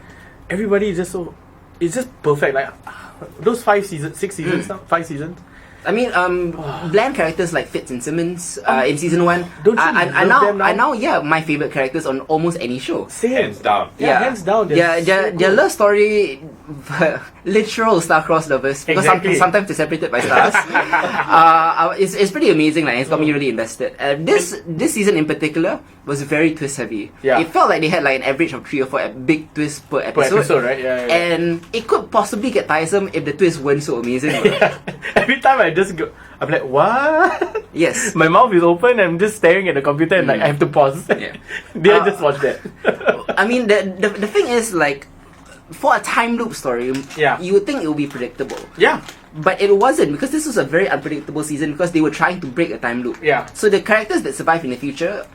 B: Everybody is just so, it's just perfect. Like those 5 seasons, 6 seasons now, 5 seasons.
A: I mean, bland characters like Fitz and Simmons in season 1
B: Don't you
A: are
B: love them
A: now my favorite characters on almost any show.
C: Hands down.
B: Yeah, hands down.
A: Their love story, literal star-crossed lovers, because
B: Exactly.
A: sometimes they're separated by stars. It's pretty amazing. Like, it's got me really invested. This season in particular was very twist heavy.
B: Yeah.
A: It felt like they had like an average of 3 or 4 big twists per
B: Per
A: episode.
B: episode, right? Yeah.
A: And it could possibly get tiresome if the twists weren't so amazing.
B: Yeah. Every time I just go, I'm like, what?
A: Yes.
B: My mouth is open. I'm just staring at the computer and like I have to pause.
A: Yeah.
B: Did I just watch that?
A: I mean, the thing is, like, for a time loop story,
B: Yeah.
A: you would think it would be predictable.
B: Yeah.
A: But it wasn't, because this was a very unpredictable season because they were trying to break a time loop.
B: Yeah.
A: So the characters that survive in the future,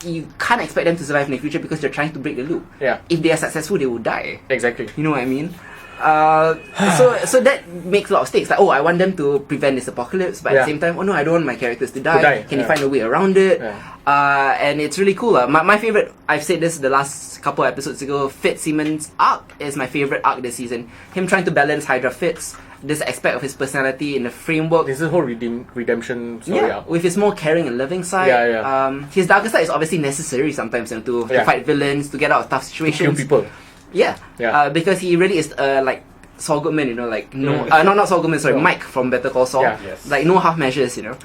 A: you can't expect them to survive in the future because they're trying to break the loop.
B: Yeah.
A: If they are successful, they will die.
B: Exactly.
A: You know what I mean? So that makes a lot of stakes. Like, oh, I want them to prevent this apocalypse, but at the same time, oh no, I don't want my characters to die. Can you find a way around it?
B: Yeah.
A: And it's really cool. My favorite, I've said this the last couple of episodes ago, Fitzsimmons' arc is my favorite arc this season. Him trying to balance Hydra Fitz, this aspect of his personality in the framework.
B: This is whole redemption story.
A: Yeah, with his more caring and loving side. His darker side is obviously necessary sometimes to fight villains, to get out of tough situations.
B: Kill people.
A: Yeah. Because he really is like Saul Goodman, you know, like not Saul Goodman, sorry, Mike from Better Call Saul.
B: Yeah. Yes.
A: Like no half measures, you know.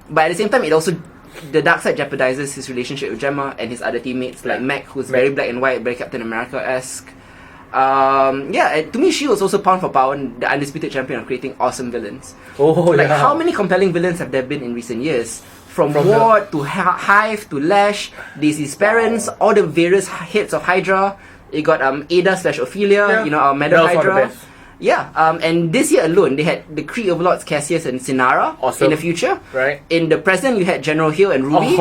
A: But at the same time, it also, the dark side jeopardizes his relationship with Gemma and his other teammates like Mac, who's very black and white, very Captain America-esque. To me, she was also pound for pound the undisputed champion of creating awesome villains. How many compelling villains have there been in recent years? From Ward to Hive to Lash, Daisy's parents, all the various heads of Hydra. You got Ada/Ophelia, you know, our Madam Hydra. Yeah, and this year alone, they had the Kree Overlords Cassius and Sinara in the future.
B: Right.
A: In the present, you had General Hill and Ruby.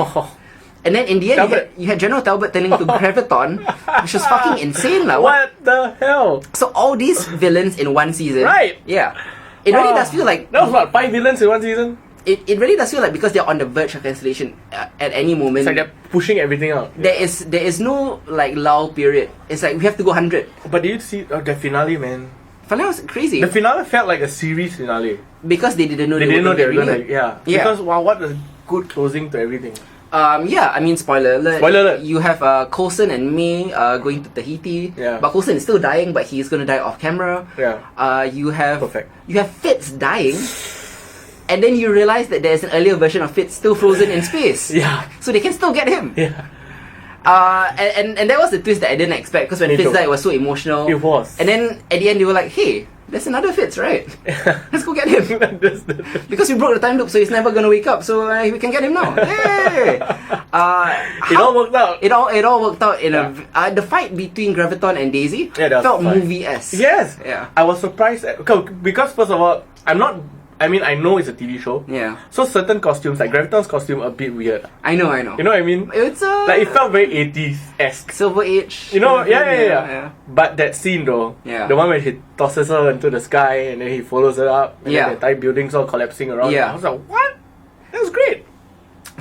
A: And then in the end, you had General Talbot turning into Graviton, which was fucking insane.
B: What the hell?
A: So all these villains in one season.
B: Right.
A: Yeah. It really does feel like...
B: That was what, 5 villains in one season?
A: It really does feel like because they're on the verge of cancellation at any moment.
B: It's like they're pushing everything out.
A: There is no like lull period. It's like we have to go 100.
B: But did you see the finale, man?
A: Finale was crazy.
B: The finale felt like a series finale.
A: Because they didn't know
B: they were going to...
A: Yeah.
B: Because wow, what a good closing to everything.
A: I mean, spoiler alert.
B: Spoiler alert.
A: You have Coulson and May going to Tahiti.
B: Yeah.
A: But Coulson is still dying, but he's going to die off camera.
B: Yeah.
A: You have
B: Perfect.
A: Fitz dying. And then you realize that there's an earlier version of Fitz still frozen in space.
B: Yeah.
A: So they can still get him.
B: Yeah.
A: And that was the twist that I didn't expect, because when Fitz died, it was so emotional.
B: It was.
A: And then at the end, they were like, hey, there's another Fitz, right? Let's go get him. Because we broke the time loop, so he's never going to wake up, so we can get him now. Hey!
B: It all worked out.
A: It all worked out in the fight between Graviton and Daisy felt movie-esque.
B: Yes.
A: Yeah.
B: I was surprised because first of all, I know it's a TV show.
A: Yeah.
B: So certain costumes, like Graviton's costume, a bit weird.
A: I know.
B: You know what I mean?
A: It's
B: like it felt very 80s-esque.
A: Silver Age.
B: You know? Yeah. But that scene though, the one where he tosses her into the sky and then he follows her up, and then the entire building's all collapsing around. I was like, what? That was great.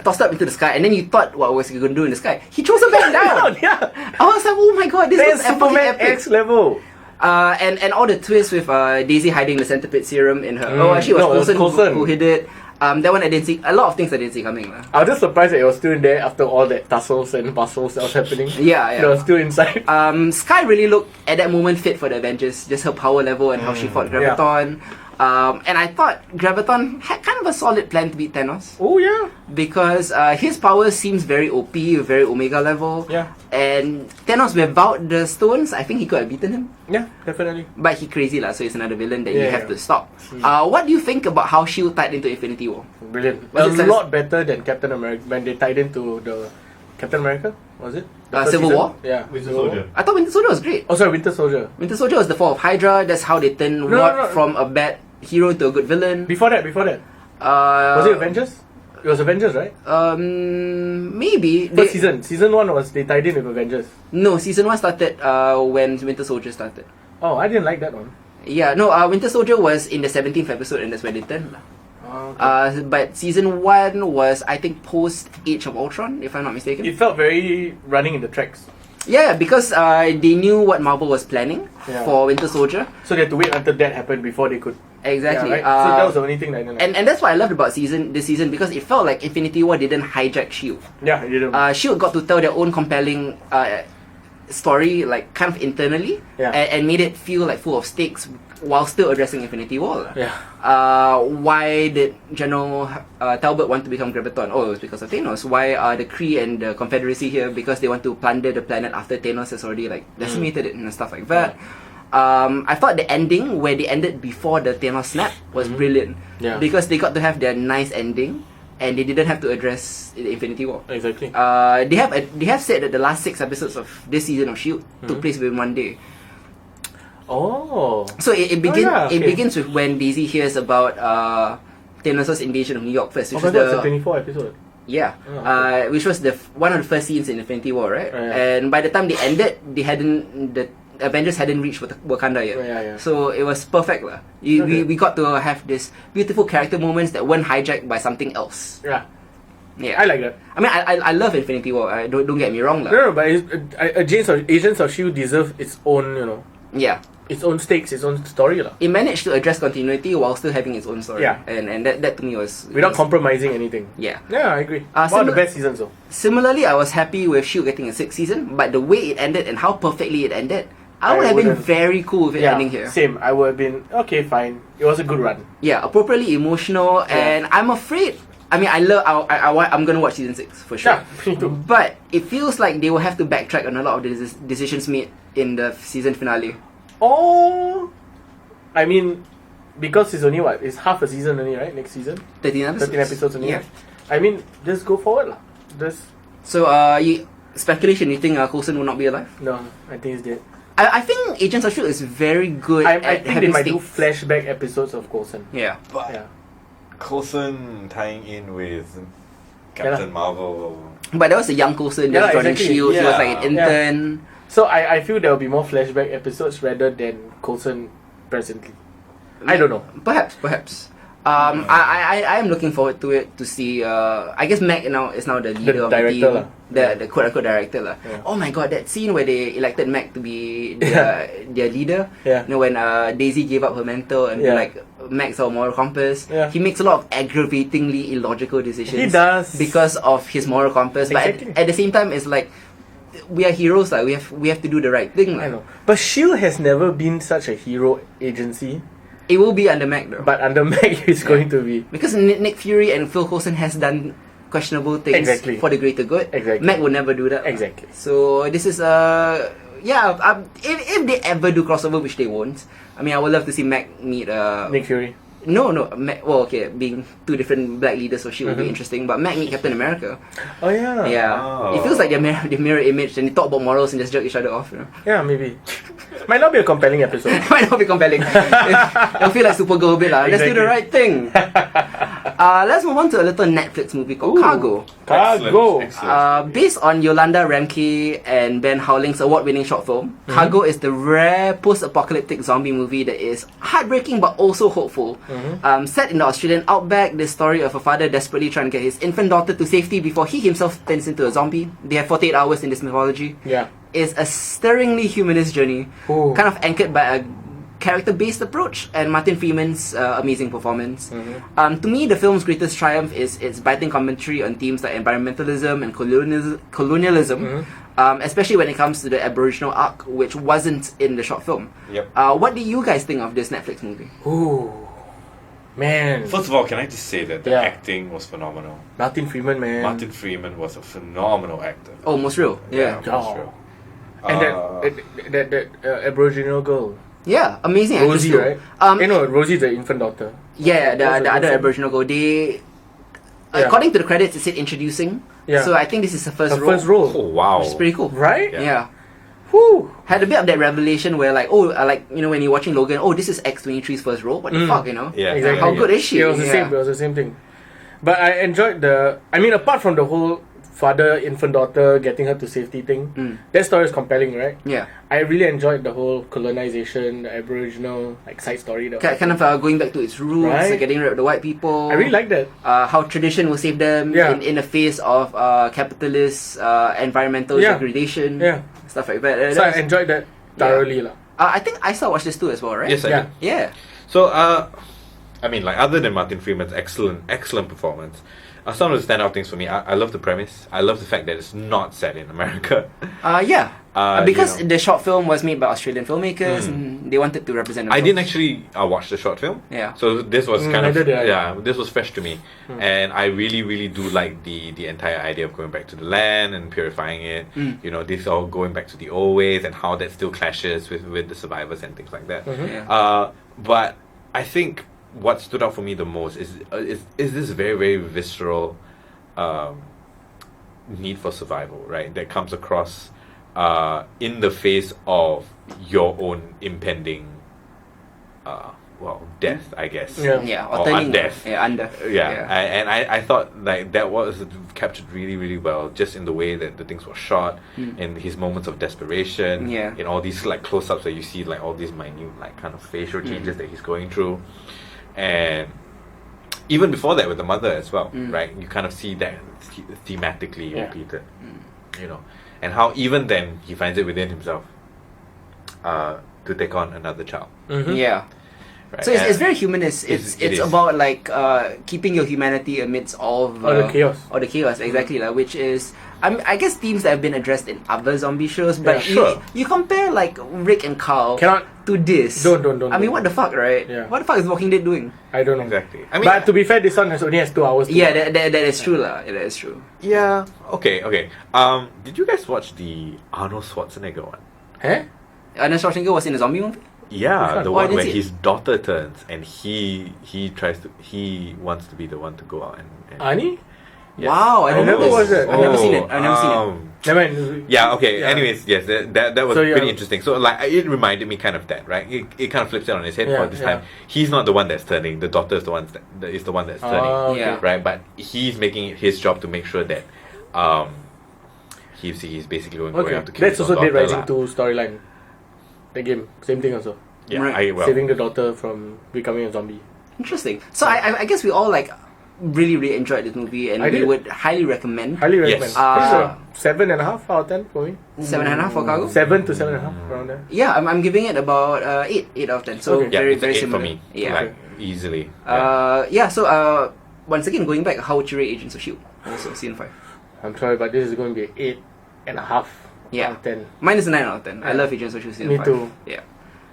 A: Tossed up into the sky, and then you thought, what was he going to do in the sky? He throws her back down.
B: Yeah.
A: I was like, oh my god, this is
B: Superman
A: epic.
B: X level.
A: And all the twists with Daisy hiding the centipede serum in her. Actually, it was Coulson who hid it. That one I didn't see. A lot of things I didn't see coming.
B: I was just surprised that it was still in there after all that tussles and bustles that was happening.
A: Yeah.
B: It was still inside.
A: Sky really looked at that moment fit for the Avengers. Just her power level and how she fought Graviton. And I thought Graviton had kind of a solid plan to beat Thanos.
B: Oh yeah.
A: Because his power seems very OP, very Omega level.
B: Yeah.
A: And Thanos without the stones, I think he could have beaten him.
B: Yeah, definitely.
A: But he crazy so he's another villain that you have to stop. What do you think about how S.H.I.E.L.D. tied into Infinity War?
B: Brilliant. A lot better than Captain America when they tied into the Captain America, was it?
A: Civil War?
B: Yeah.
C: Winter Soldier.
A: I thought Winter Soldier was great.
B: Oh sorry, Winter Soldier.
A: Winter Soldier was the fall of Hydra. That's how they turned Ward from a bad hero to a good villain.
B: Before that. Was it Avengers? It was Avengers, right?
A: Maybe.
B: First season. Season 1 was they tied in with Avengers.
A: No, season 1 started when Winter Soldier started.
B: Oh, I didn't like that one.
A: Yeah, no, Winter Soldier was in the 17th episode and that's when they turned.
B: Okay.
A: But season 1 was, I think, post Age of Ultron, if I'm not mistaken.
B: It felt very running in the tracks.
A: Yeah, because they knew what Marvel was planning for Winter Soldier.
B: So they had to wait until that happened before they could
A: Exactly.
B: Yeah, right? So that was the only thing that I didn't like.
A: And that's what I loved about this season because it felt like Infinity War didn't hijack Shield.
B: Yeah, it didn't.
A: Shield got to tell their own compelling story, like kind of internally, and made it feel like full of stakes while still addressing Infinity War.
B: Yeah.
A: Why did General Talbot want to become Graviton? Oh, it was because of Thanos. Why are the Kree and the Confederacy here? Because they want to plunder the planet after Thanos has already like decimated it and stuff like that. I thought the ending where they ended before the Thanos snap was brilliant.
B: Yeah.
A: Because they got to have their nice ending and they didn't have to address the Infinity War.
B: Exactly.
A: They have said that the last 6 episodes of this season of Shield took place within one day.
B: Oh.
A: So it begins with when Daisy hears about Thanos' invasion of New York first, which was
B: the 24 episode.
A: Yeah, which was one of the first scenes in Infinity War, right? And by the time they ended, the Avengers hadn't reached Wakanda yet. So it was perfect, lah. We got to have this beautiful character moments that weren't hijacked by something else. Yeah,
B: I like that.
A: I mean, I love Infinity War. Don't get me wrong, lah.
B: No, but Agents of Shield deserve its own, its own stakes, its own story, lah.
A: It managed to address continuity while still having its own story.
B: Yeah.
A: And that to me was
B: without compromising anything.
A: Yeah.
B: Yeah, I agree. One of the best seasons, though.
A: Similarly, I was happy with Shield getting a 6th season, but the way it ended and how perfectly it ended, I would have been very cool with it ending here.
B: Same. I would have been okay, fine. It was a good run.
A: Yeah, appropriately emotional, and I'm afraid. I mean, I'm gonna watch season 6 for sure.
B: Yeah, me too.
A: But it feels like they will have to backtrack on a lot of the decisions made in the season finale.
B: Oh, I mean, because it's only it's half a season only, right? Next season,
A: 13
B: episodes only.
A: Yeah.
B: Right? I mean, just go forward, lah.
A: So, speculation. You think Coulson will not be alive?
B: No, I think he's dead.
A: I think Agents of Shield is very good.
B: I think they might do flashback episodes of Coulson.
A: Yeah.
B: Yeah.
C: Coulson tying in with Captain Marvel.
A: But that was a young Coulson just joining Shield. He was like an intern.
B: So I feel there will be more flashback episodes rather than Coulson presently. I don't know.
A: Perhaps. I am looking forward to it to see. I guess Mac is now the leader of the team, the quote unquote director lah.
B: Yeah.
A: Oh my god, that scene where they elected Mac to be their leader.
B: Yeah.
A: You know, when Daisy gave up her mentor and like Mac's our moral compass.
B: Yeah.
A: He makes a lot of aggravatingly illogical decisions.
B: He does
A: because of his moral compass.
B: Exactly.
A: But at the same time, it's like we are heroes. Like we have to do the right thing.
B: I know, but Shield has never been such a hero agency.
A: It will be under Mac though.
B: But under Mac, it's going to be.
A: Because Nick Fury and Phil Coulson has done questionable things for the greater good.
B: Exactly.
A: Mac will never do that.
B: Exactly.
A: So this is if they ever do crossover, which they won't. I mean, I would love to see Mac meet
B: Nick Fury.
A: No, Mac, well, okay, being 2 different black leaders for Shield would be interesting. But Mac meet Captain America.
B: Oh yeah.
A: Yeah.
C: Oh.
A: It feels like their mirror image, and they talk about morals and just jerk each other off. You know?
B: Yeah, maybe. Might not be a compelling episode.
A: It might not be compelling. It'll feel like Supergirl a bit lah. Let's do the right thing. Let's move on to a little Netflix movie called Cargo.
B: Cargo.
C: Excellent.
A: Based on Yolanda Ramke and Ben Howling's award-winning short film, Cargo is the rare post-apocalyptic zombie movie that is heartbreaking but also hopeful. Set in the Australian outback, the story of a father desperately trying to get his infant daughter to safety before he himself turns into a zombie. They have 48 hours in this mythology.
B: Yeah.
A: Is a stirringly humanist journey, kind of anchored by a character-based approach and Martin Freeman's amazing performance. To me, the film's greatest triumph is its biting commentary on themes like environmentalism and colonialism, especially when it comes to the Aboriginal arc, which wasn't in the short film.
C: Yep.
A: What do you guys think of this Netflix movie?
B: Ooh, man.
C: First of all, can I just say that the acting was phenomenal.
B: Martin Freeman, man.
C: Martin Freeman was a phenomenal actor.
A: Oh, most real. Yeah.
C: Most real.
B: And that Aboriginal girl.
A: Yeah, amazing actress
B: Rosie,
A: too.
B: right? Rosie's the infant daughter.
A: Yeah, the other Aboriginal girl. They, according to the credits, it said introducing.
B: Yeah.
A: So I think this is her first role.
B: First role.
C: Oh wow.
A: Which is pretty cool.
B: Right?
A: Yeah.
B: Whew.
A: Had a bit of that revelation where like, when you're watching Logan, this is X-23's first role. What the fuck, you know?
C: Yeah.
B: Exactly.
A: How good is she?
B: It was the same. It was the same thing. But I enjoyed apart from the whole father infant daughter getting her to safety thing, that story is compelling, right?
A: Yeah.
B: I really enjoyed the whole colonization, the Aboriginal side story.
A: Kind of going back to its roots,
B: Right?
A: getting rid of the white people.
B: I really like that.
A: How tradition will save them in the face of capitalist environmental degradation.
B: Yeah.
A: Stuff like that.
B: So I enjoyed that thoroughly.
A: I think Aisa watched this too as well, right?
C: Yes, I did.
A: Yeah.
C: So, I mean, like, other than Martin Freeman's excellent performance, some of the standout things for me, I love the premise. I love the fact that it's not set in America.
A: Because the short film was made by Australian filmmakers, and they wanted to represent themselves.
C: I didn't actually watch the short film.
A: Yeah.
C: So this was this was fresh to me, and I really do like the entire idea of going back to the land and purifying it. You know, this all going back to the old ways and how that still clashes with the survivors and things like that. But I think what stood out for me the most is this very visceral need for survival, right? That comes across in the face of your own impending death, I guess.
A: Or
C: undeath.
A: And
C: I thought like that was captured really well, just in the way that the things were shot, in his moments of desperation, in all these like close-ups that you see, like all these minute like kind of facial changes that he's going through. And even before that with the mother as well, right? You kind of see that thematically repeated, you know, and how even then he finds it within himself to take on another child. Right?
A: So it's very humanist. It's about like keeping your humanity amidst all the
B: chaos.
A: All the chaos, exactly. Like, which is, I guess, themes that have been addressed in other zombie shows. But you compare like Rick and Carl to this.
B: Don't.
A: I mean, what the fuck, right?
B: Yeah.
A: What the fuck is Walking Dead doing?
B: I don't know
C: Exactly. I mean,
B: but to be fair, this one only has 2 hours.
A: Yeah, that is true, lah. That is true.
C: Yeah. Okay. Did you guys watch the Arnold Schwarzenegger one?
A: Arnold Schwarzenegger was in a zombie movie?
C: Yeah, the one
A: I
C: where
A: didn't see
C: his daughter turns and he wants to be the one to go out and
B: Ani?
C: Yes.
A: Wow, I don't know
B: never watched it.
A: I've never seen it. I've never seen it.
B: Never mind.
C: Yeah, okay. Anyways, yes, that was
B: So,
C: pretty interesting. So, like, it reminded me kind of that, right? It kind of flips it on his head for this time. He's not the one that's turning. The daughter is the one that's turning,
A: Yeah.
C: right? But he's making it his job to make sure that he's basically going out to kill
B: That's
C: his
B: also
C: own
B: Dead
C: daughter
B: Rising
C: lah.
B: 2 storyline. The game, same thing also.
C: Yeah,
A: Right.
B: Saving the daughter from becoming a zombie.
A: Interesting. So I guess we all like really enjoyed this movie, and we would highly recommend.
B: Highly recommend.
A: Yes.
B: 7.5 out of 10 for me.
A: 7.5 for Cargo.
B: 7 to 7.5 around there.
A: Yeah, I'm giving it about 8 out of 10. So
B: Okay.
A: very
C: it's an 8
A: similar
C: for me.
A: Yeah.
C: Like, easily.
A: So once again, going back, how would you rate Agents of S.H.I.E.L.D.? Also season 5.
B: I'm sorry, but this is going to be 8.5 out of 10.
A: Mine is a 9 out of 10. I love Agents of S.H.I.E.L.D. season 5.
B: Me too.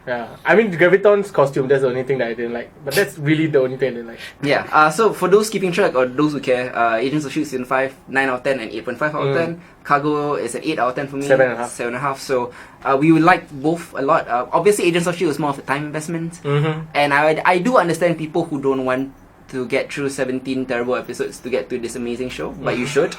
B: Yeah, I mean Graviton's costume, that's the only thing that I didn't like. But that's really the only thing I didn't like.
A: Yeah, so for those keeping track or those who care, Agents of S.H.I.E.L.D. season 5, 9 out of 10 and 8.5 out of 10. Cargo is an 8 out of 10 for me.
B: 7.5.
A: 7.5. So we would like both a lot. Obviously, Agents of S.H.I.E.L.D. is more of a time investment. And I do understand people who don't want to get through 17 terrible episodes to get to this amazing show, but you should.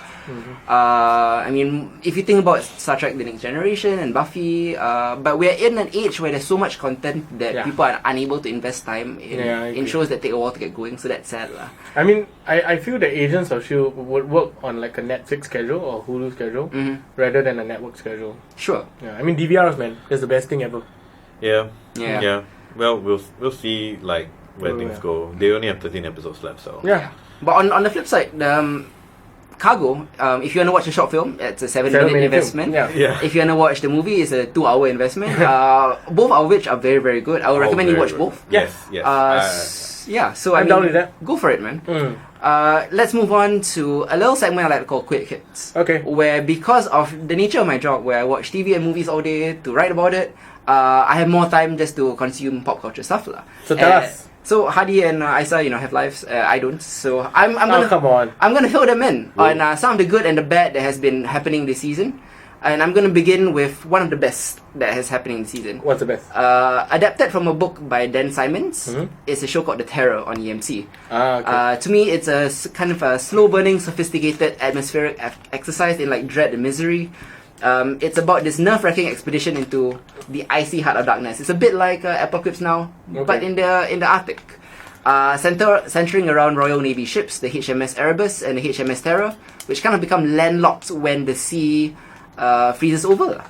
A: I mean, if you think about Star Trek The Next Generation and Buffy, but we're in an age where there's so much content that people are unable to invest time in shows that take a while to get going, so that's sad lah.
B: I mean, I feel that Agents of S.H.I.E.L.D. would work on like a Netflix schedule or Hulu schedule rather than a network schedule.
A: Sure.
B: Yeah, I mean DVRs, man, that's the best thing ever.
C: Yeah. Well, we'll see like where things go. They only have 13 episodes left, so
B: Yeah.
A: But on the flip side, Cargo, if you want to watch a short film, it's a 7-minute investment.
B: Yeah.
A: If you want to watch the movie, it's a 2-hour investment. Both of which are very good. I would recommend you watch both.
C: Yes.
A: So
B: I'm down with that.
A: Go for it, man. Let's move on to a little segment I like to call Quick Hits.
B: Okay.
A: Where, because of the nature of my job, where I watch TV and movies all day to write about it, I have more time just to consume pop culture stuff lah.
B: So tell us.
A: So Hadi and Isa, have lives. I don't. So I'm gonna
B: come on.
A: I'm gonna fill them in on some of the good and the bad that has been happening this season, and I'm gonna begin with one of the best that has happening this season.
B: What's the best?
A: Adapted from a book by Dan Simons, it's a show called The Terror on EMC.
B: Okay.
A: To me, it's a kind of a slow-burning, sophisticated, atmospheric exercise in like dread and misery. It's about this nerve-wracking expedition into the icy heart of darkness. It's a bit like Apocalypse Now, but in the Arctic. Centering around Royal Navy ships, the HMS Erebus and the HMS Terror, which kind of become landlocked when the sea freezes over.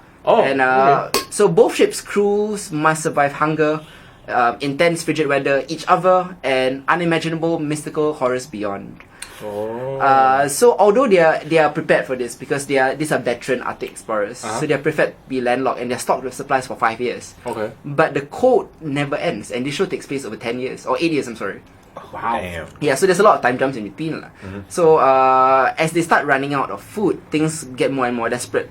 A: So both ships' crews must survive hunger, intense frigid weather, each other, and unimaginable mystical horrors beyond. So although they are prepared for this because these are veteran Arctic explorers, so they are prepared to be landlocked and they're stocked with supplies for 5 years.
B: Okay.
A: But the cold never ends, and this show takes place over 10 years or 8 years. I'm sorry.
B: Wow.
C: Damn.
A: Yeah, so there's a lot of time jumps in between. So as they start running out of food, things get more and more desperate.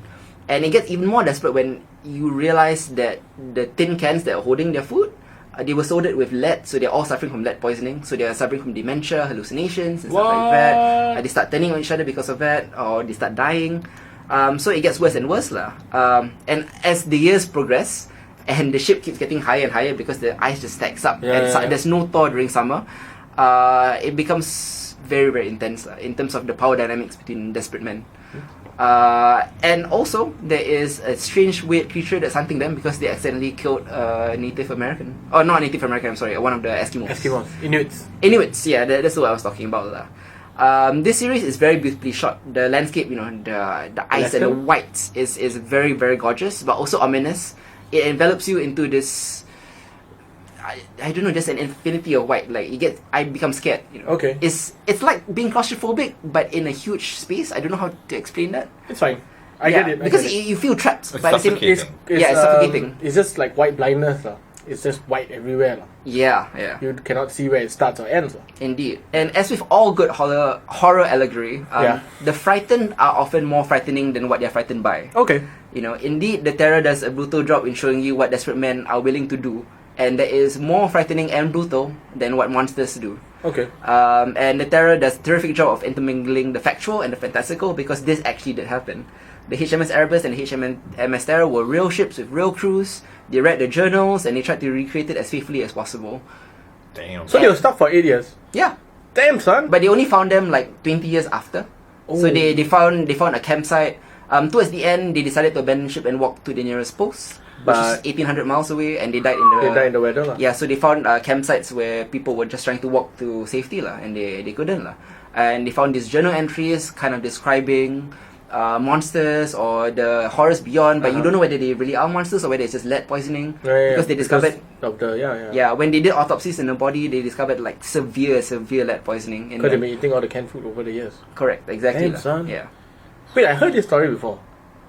A: And it gets even more desperate when you realize that the tin cans that are holding their food, they were solded with lead, so they're all suffering from lead poisoning. So they're suffering from dementia, hallucinations, and stuff like that. They start turning on each other because of that, or they start dying. So it gets worse and worse. And as the years progress, and the ship keeps getting higher and higher because the ice just stacks up, there's no thaw during summer, it becomes very, very intense in terms of the power dynamics between desperate men. And also, there is a strange, weird creature that's hunting them because they accidentally killed a Native American. Oh, not Native American, I'm sorry, one of the Eskimos. Inuits, yeah, that's what I was talking about. This series is very beautifully shot. The landscape, the ice and the whites is very, very gorgeous, but also ominous. It envelops you into this, I don't know, just an infinity of white. Like I become scared.
B: Okay.
A: It's like being claustrophobic, but in a huge space. I don't know how to explain that.
B: It's fine. I get it.
A: Because you feel trapped.
C: It's
A: by the same.
C: suffocating.
A: It's suffocating.
B: It's just like white blindness. It's just white everywhere.
A: Yeah.
B: You cannot see where it starts or ends.
A: Indeed. And as with all good horror allegory, the frightened are often more frightening than what they're frightened by.
B: Okay.
A: Indeed, the terror does a brutal job in showing you what desperate men are willing to do, and that is more frightening and brutal than what monsters do.
B: Okay.
A: And the terror does a terrific job of intermingling the factual and the fantastical, because this actually did happen. The HMS Erebus and the HMS Terror were real ships with real crews. They read the journals and they tried to recreate it as faithfully as possible.
C: Damn.
B: So they were stuck for 8 years.
A: Yeah.
B: Damn, son.
A: But they only found them like 20 years after. So they found a campsite. Towards the end, they decided to abandon ship and walk to the nearest post, which is 1,800 miles away, and they died in the
B: weather.
A: Yeah, so they found campsites where people were just trying to walk to safety, and they couldn't. And they found these journal entries kind of describing monsters or the horrors beyond, but you don't know whether they really are monsters or whether it's just lead poisoning. Because they discovered when they did autopsies in the body, they discovered like severe lead poisoning.
B: Because they've been eating all the canned food over the years.
A: Correct, exactly.
B: Damn, son.
A: Yeah.
B: Wait, I heard this story before.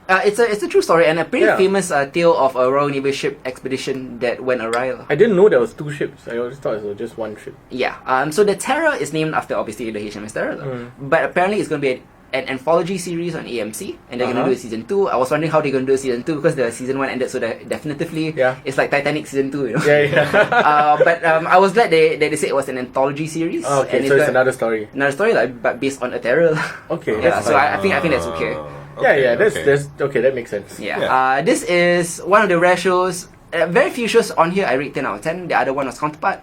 A: It's a true story and a pretty famous tale of a Royal Navy ship expedition that went awry.
B: I didn't know there was 2 ships. I always thought it was just 1 ship.
A: Yeah. So the Terror is named after obviously the HMS Terror, but apparently it's going to be an anthology series on AMC, and they're going to do a season 2. I was wondering how they're going to do a season 2 because the season 1 ended so definitively. It's like Titanic season 2. But I was glad they said it was an anthology series.
B: Okay, and so it's another story.
A: Another story, but based on a terror.
B: Okay.
A: So I think that's okay.
B: That's okay. That makes sense.
A: This is one of the rare shows. Very few shows on here I rate 10 out of 10. The other one was Counterpart.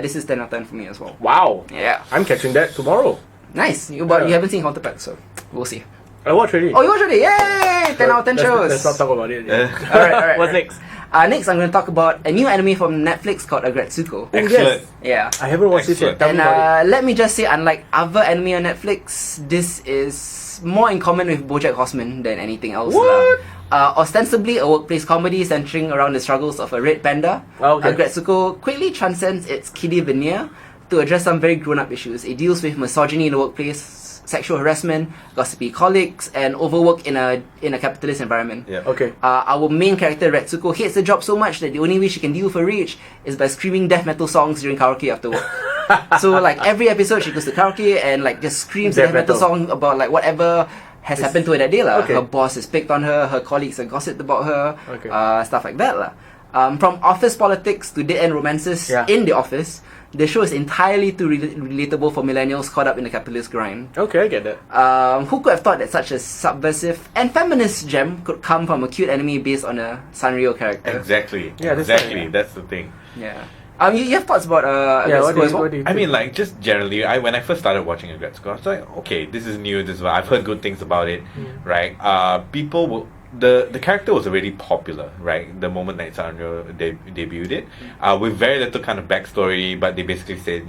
A: This is 10 out of 10 for me as well.
B: Wow.
A: Yeah.
B: I'm catching that tomorrow.
A: Nice. But you haven't seen Counterpart, so we'll see.
B: I watched already.
A: Oh, you watched already? Yay! 10 out of 10 shows.
B: Let's not talk about it.
A: Alright.
B: What's next?
A: Next, I'm going to talk about a new anime from Netflix called Aggretsuko.
C: Excellent.
A: Yeah.
B: I haven't watched it yet. Tell me about it.
A: Let me just say, unlike other anime on Netflix, this is more in common with BoJack Horseman than anything else.
B: What?
A: Ostensibly a workplace comedy centering around the struggles of a red panda, Aggretsuko quickly transcends its kiddie veneer to address some very grown-up issues. It deals with misogyny in the workplace, sexual harassment, gossipy colleagues, and overwork in a capitalist environment. Our main character, Retsuko, hates the job so much that the only way she can deal with her rage is by screaming death metal songs during karaoke after work. So like every episode she goes to karaoke and like just screams a death metal song about like whatever has happened to her that day. Her boss has picked on her, her colleagues have gossiped about her, stuff like that. From office politics to dead-end romances in the office, the show is entirely too relatable for millennials caught up in the capitalist grind.
B: Okay, I get that.
A: Who could have thought that such a subversive and feminist gem could come from a cute anime based on a Sanrio character?
C: Exactly. That's the thing.
A: Yeah. You have thoughts about Aggretsuko as well?
C: I mean, like, just generally, when I first started watching Aggretsuko, I was like, okay, this is new, I've heard good things about it, right? People will... The character was already popular, right? The moment that Sanrio debuted it, with very little kind of backstory, but they basically said,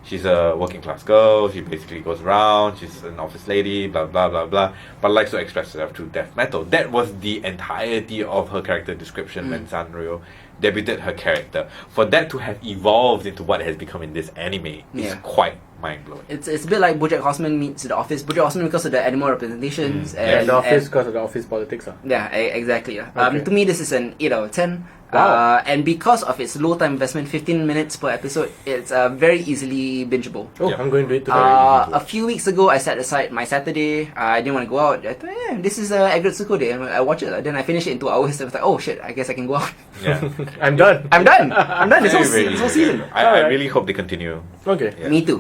C: she's a working class girl, she basically goes around, she's an office lady, blah blah blah blah, but likes to express herself through death metal. That was the entirety of her character description when Sanrio debuted her character. For that to have evolved into what it has become in this anime is quite mind-blowing.
A: It's a bit like BoJack Horseman meets The Office. BoJack Horseman because of the animal representations
B: and The Office because of the office politics.
A: Yeah, exactly. To me, this is an 8 out of 10.
B: Wow.
A: And because of its low time investment, 15 minutes per episode, it's very easily bingeable.
B: Oh,
C: Yeah.
B: I'm going to do it today.
A: A few weeks ago, I set aside my Saturday. I didn't want to go out. I thought, this is Aggretsuko day. I watch it. Then I finished it in 2 hours. I was like, oh shit, I guess I can go out.
C: Yeah.
B: I'm done.
A: I'm done. I'm done. This
C: Very,
A: whole
C: very
A: season.
C: easy. I
B: Alright.
C: really hope they continue.
B: Okay.
C: Yeah.
A: Me too.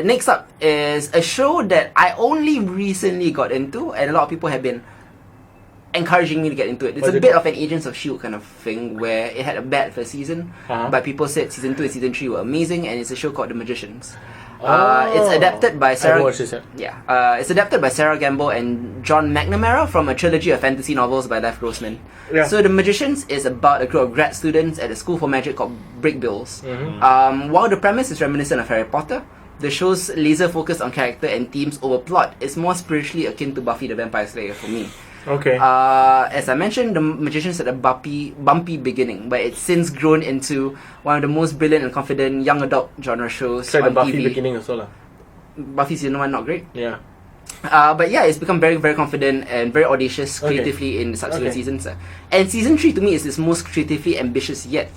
A: Next up is a show that I only recently got into, and a lot of people have been encouraging me to get into it. It's
B: What's
A: a
B: it
A: bit
B: called?
A: of an Agents of S.H.I.E.L.D. kind of thing where it had a bad first season,
B: Uh-huh.
A: but people said season 2 and season 3 were amazing, and it's a show called The Magicians.
B: Oh.
A: It's adapted by
B: I
A: Sarah.
B: haven't watched this yet.
A: Yeah, it's adapted by Sarah Gamble and John McNamara from a trilogy of fantasy novels by Lev Grossman.
B: Yeah.
A: So The Magicians is about a group of grad students at a school for magic called Brickbills. While the premise is reminiscent of Harry Potter, the show's laser focus on character and themes over plot is more spiritually akin to Buffy the Vampire Slayer for me.
B: Okay.
A: As I mentioned, The Magicians had a bumpy beginning, but it's since grown into one of the most brilliant and confident young adult genre shows
B: Try the
A: on
B: Buffy
A: TV.
B: beginning also lah.
A: Buffy season 1 not great.
B: Yeah.
A: But yeah, it's become very, very confident and very audacious
B: Okay.
A: creatively in the subsequent
B: Okay.
A: seasons. And season 3 to me is its most creatively ambitious yet.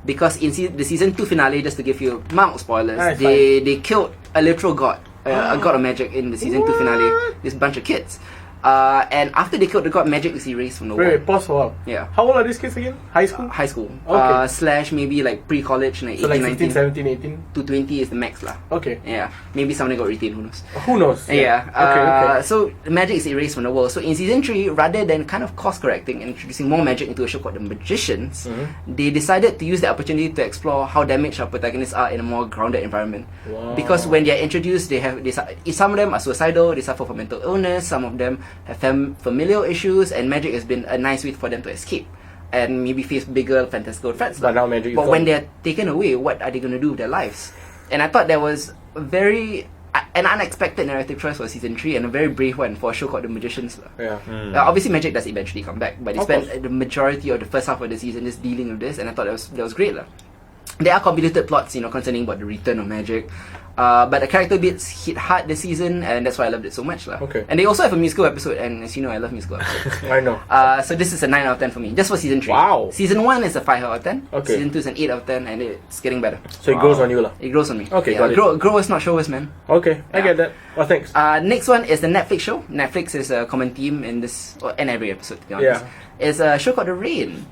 A: Because in the season 2 finale, just to give you mild spoilers,
B: Ah, it's
A: they killed a literal god, a god of magic in the season 2 finale. This bunch of kids. And after they killed the god, magic is erased from the world.
B: Wait, pause for a while.
A: Yeah.
B: How old are these kids again? High school?
A: High school.
B: Okay.
A: Slash maybe like pre-college, like
B: So
A: 18,
B: like
A: 19.
B: 16, 17, 18?
A: To 20 is the max lah.
B: Okay.
A: Yeah. Maybe somebody got retained, who knows.
B: Who knows?
A: Yeah.
B: Okay.
A: So the magic is erased from the world. So in season 3, rather than kind of course correcting and introducing more magic into a show called The Magicians, they decided to use the opportunity to explore how damaged our protagonists are in a more grounded environment.
B: Wow.
A: Because when they are introduced, some of them are suicidal, they suffer from mental illness, some of them have familial issues, and magic has been a nice way for them to escape and maybe face bigger fantastical threats.
B: But now magic is
A: But when
B: gone.
A: they're taken away, what are they going to do with their lives? And I thought that was an unexpected narrative choice for season 3 and a very brave one for a show called The Magicians.
B: Yeah.
A: Obviously, magic does eventually come back, but they
B: Of
A: spent
B: course.
A: the majority of the first half of the season just dealing with this, and I thought that was great. There are convoluted plots, concerning about the return of magic. But the character bits hit hard this season, and that's why I loved it so much.
B: Okay.
A: And they also have a musical episode, and as you know, I love musical episodes.
B: I know.
A: So this is a 9 out of 10 for me, just for season 3.
B: Wow.
A: Season 1 is a 5 out of 10.
B: Okay.
A: Season 2 is an 8 out of 10, and it's getting better.
B: So it grows on you lah.
A: It grows on me.
B: Okay,
A: yeah,
B: got it.
A: Grow is not showers, man.
B: Okay, I
A: Yeah.
B: get that. Well, thanks.
A: Next one is the Netflix show. Netflix is a common theme in this, and every episode, to be honest.
B: Yeah.
A: It's a show called The Rain.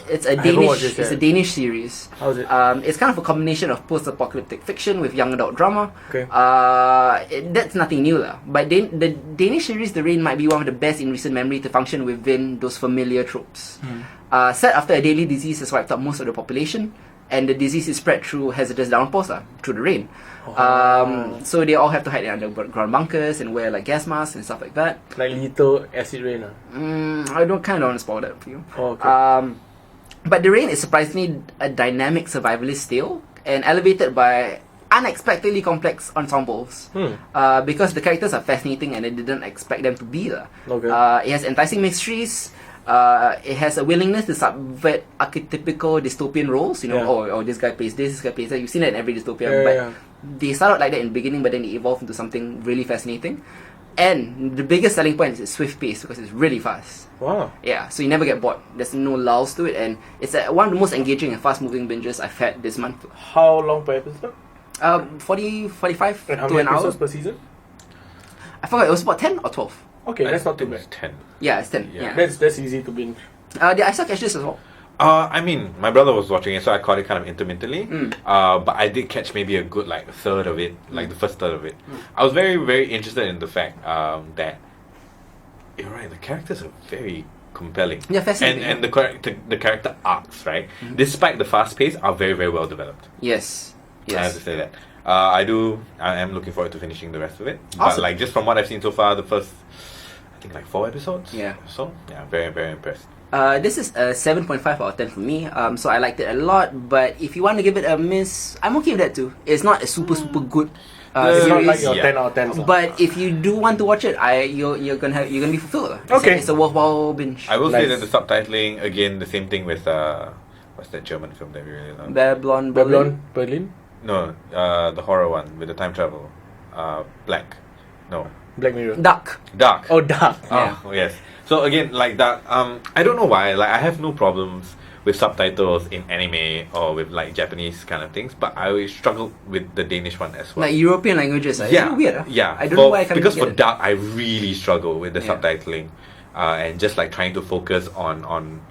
A: It's a
B: haven't watched
A: Danish.
B: this
A: It's a
B: yet.
A: Danish series.
B: How's it?
A: It's kind of a combination of post-apocalyptic fiction with young adult drama.
B: Okay.
A: That's nothing new lah. But the Danish series The Rain might be one of the best in recent memory to function within those familiar tropes. Set after a deadly disease has wiped out most of the population, and the disease is spread through hazardous downpours through the rain. So they all have to hide in underground bunkers and wear like gas masks and stuff like that.
B: Like lethal acid rain.
A: I don't want to spoil that for you.
B: Oh, okay.
A: But The Rain is surprisingly a dynamic survivalist tale and elevated by unexpectedly complex ensembles. Because the characters are fascinating and I didn't expect them to be.
B: Okay.
A: It has enticing mysteries. It has a willingness to subvert archetypical dystopian roles.
B: Yeah.
A: Oh, this guy plays this guy plays that. You've seen that in every dystopia.
B: Yeah,
A: but
B: yeah.
A: they start out like that in the beginning, but then they evolve into something really fascinating. And the biggest selling point is its swift pace because it's really fast.
B: Wow.
A: Yeah, so you never get bored. There's no lulls to it, and it's one of the most engaging and fast-moving binges I've had this month.
B: How long per episode?
A: 45
B: And how
A: to
B: many
A: an hour.
B: episodes per season?
A: I forgot, it was about 10 or 12.
B: Okay, that's not too
C: It was
B: bad.
C: 10.
A: Yeah, it's 10.
C: Yeah.
A: Yeah.
B: That's easy to binge.
A: I still catch this as well.
C: I mean, my brother was watching it, so I caught it kind of intermittently. But I did catch maybe a good third of it, like the first third of it. I was very, very interested in the fact that you're right. The characters are very compelling.
A: Yeah, fascinating.
C: And the character arcs, right, despite the fast pace, are very, very well developed.
A: Yes.
C: I have to
A: Yes.
C: say that. I am looking forward to finishing the rest of it. But
A: Awesome.
C: just from what I've seen so far, the first, I think 4 episodes.
A: Yeah.
C: So yeah, very, very impressed.
A: This is a 7.5 out of 10 for me. So I liked it a lot. But if you want to give it a miss, I'm okay with that too. It's not a super good
B: It's not
A: series.
B: like your
C: Yeah.
B: 10 out of 10.
A: But if you do want to watch it, you're gonna be fulfilled.
B: Okay.
A: It's a worthwhile binge.
C: I will say
B: Nice.
C: that the subtitling, again, the same thing with what's that German film that we really love?
A: Babylon.
B: Berlin?
C: No, the horror one with the time travel. Black. No.
B: Black Mirror.
A: Dark.
C: Dark.
B: Oh, Dark.
C: Oh, yes. So again, like that, I don't know why. Like, I have no problems with subtitles in anime or with like Japanese kind of things, but I always struggle with the Danish one as well.
A: Like European languages. It's weird.
C: Yeah.
A: I don't know why I can't
C: because
A: get
C: for
A: it.
C: Dark, I really struggle with the subtitling. And just like trying to focus on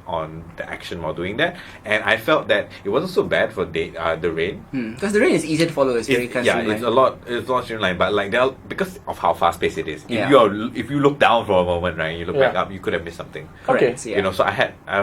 C: the action while doing that, and I felt that it wasn't so bad for the Rain.
A: Because the Rain is easy to follow. It's very kind of
C: it's a lot streamlined, but like because of how fast paced it is.
A: Yeah.
C: If you look down for a moment, right, you look back up, you could have missed something.
A: Correct,
B: Okay.
A: yeah.
C: You know, so I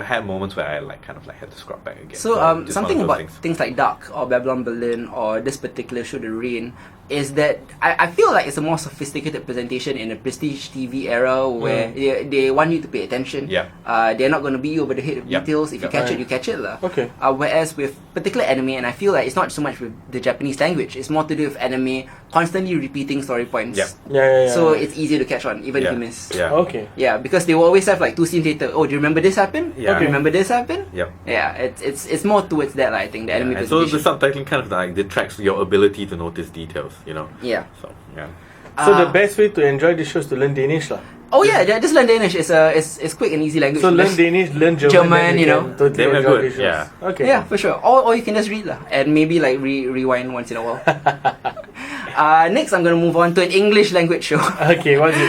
C: had moments where I like kind of like had to scrub back again.
A: So
C: just
A: something
C: one of
A: about
C: those
A: things like Dark or Babylon Berlin or this particular show, The Rain, is that I feel like it's a more sophisticated presentation in a prestige TV era where they want you to pay attention.
C: Yeah.
A: They're not going to beat you over the head with details. If you catch it, you catch it.
B: Okay.
A: Whereas with particular anime, and I feel like it's not so much with the Japanese language, it's more to do with anime constantly repeating story points.
B: Yeah.
A: So it's easier to catch on, even if you miss.
C: Yeah.
B: Okay.
A: Yeah, because they will always have like 2 scenes later. Oh, do you remember this happened?
C: Yeah.
A: Do you remember this happened?
C: Yep.
A: Yeah, it's more towards that, I think, the anime
C: And so
A: presentation.
C: the subtitling kind of like detracts your ability to notice details, you know.
A: Yeah.
C: So yeah.
B: So the best way to enjoy the show is to learn Danish lah.
A: Oh yeah, just learn Danish. It's quick and easy language.
B: So learn Danish, learn German, then
A: you know.
B: can totally
C: They were
B: enjoy
C: good,
B: the shows.
C: yeah.
B: Okay.
A: Yeah, for sure. Or you can just read lah, and maybe like rewind once in a while. Next, I'm gonna move on to an English language show.
B: Okay, what's it?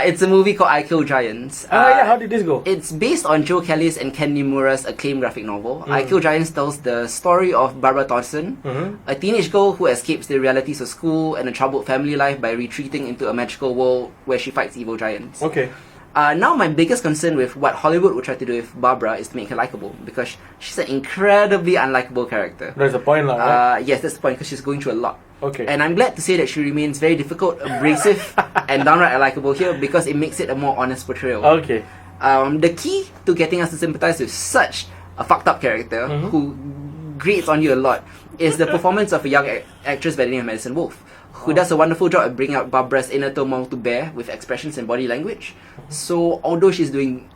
A: It's a movie called I Kill Giants.
B: How did this go?
A: It's based on Joe Kelly's and Ken Nimura's acclaimed graphic novel. I Kill Giants tells the story of Barbara Thorson, a teenage girl who escapes the realities of school and a troubled family life by retreating into a magical world where she fights evil giants.
B: Okay.
A: Now, my biggest concern with what Hollywood would try to do with Barbara is to make her likable, because she's an incredibly unlikable character.
B: That's the point lah, right?
A: Yes, that's the point, because she's going through a lot.
B: Okay.
A: And I'm glad to say that she remains very difficult, abrasive, and downright unlikable here, because it makes it a more honest portrayal.
B: Okay.
A: The key to getting us to sympathize with such a fucked up character who grates on you a lot is the performance of a young actress by the name of Madison Wolfe, who does a wonderful job at bringing out Barbara's inner turmoil to bear with expressions and body language. So although she's doing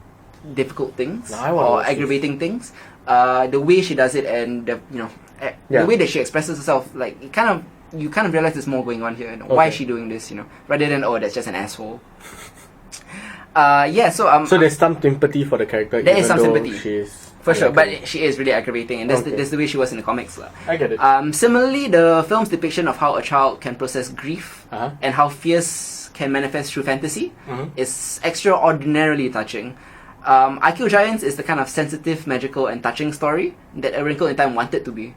A: difficult things or aggravating things, the way she does it and the way that she expresses herself, like you kind of realize there's more going on here. Why is she doing this? Rather than that's just an asshole.
B: So there's some sympathy for the character.
A: There is some
B: even though
A: sympathy.
B: She's
A: For sure, but she is really aggravating, and that's the way she was in the comics.
B: I get it.
A: Similarly, the film's depiction of how a child can process grief and how fears can manifest through fantasy is extraordinarily touching. I Kill Giants is the kind of sensitive, magical, and touching story that A Wrinkle in Time wanted to be.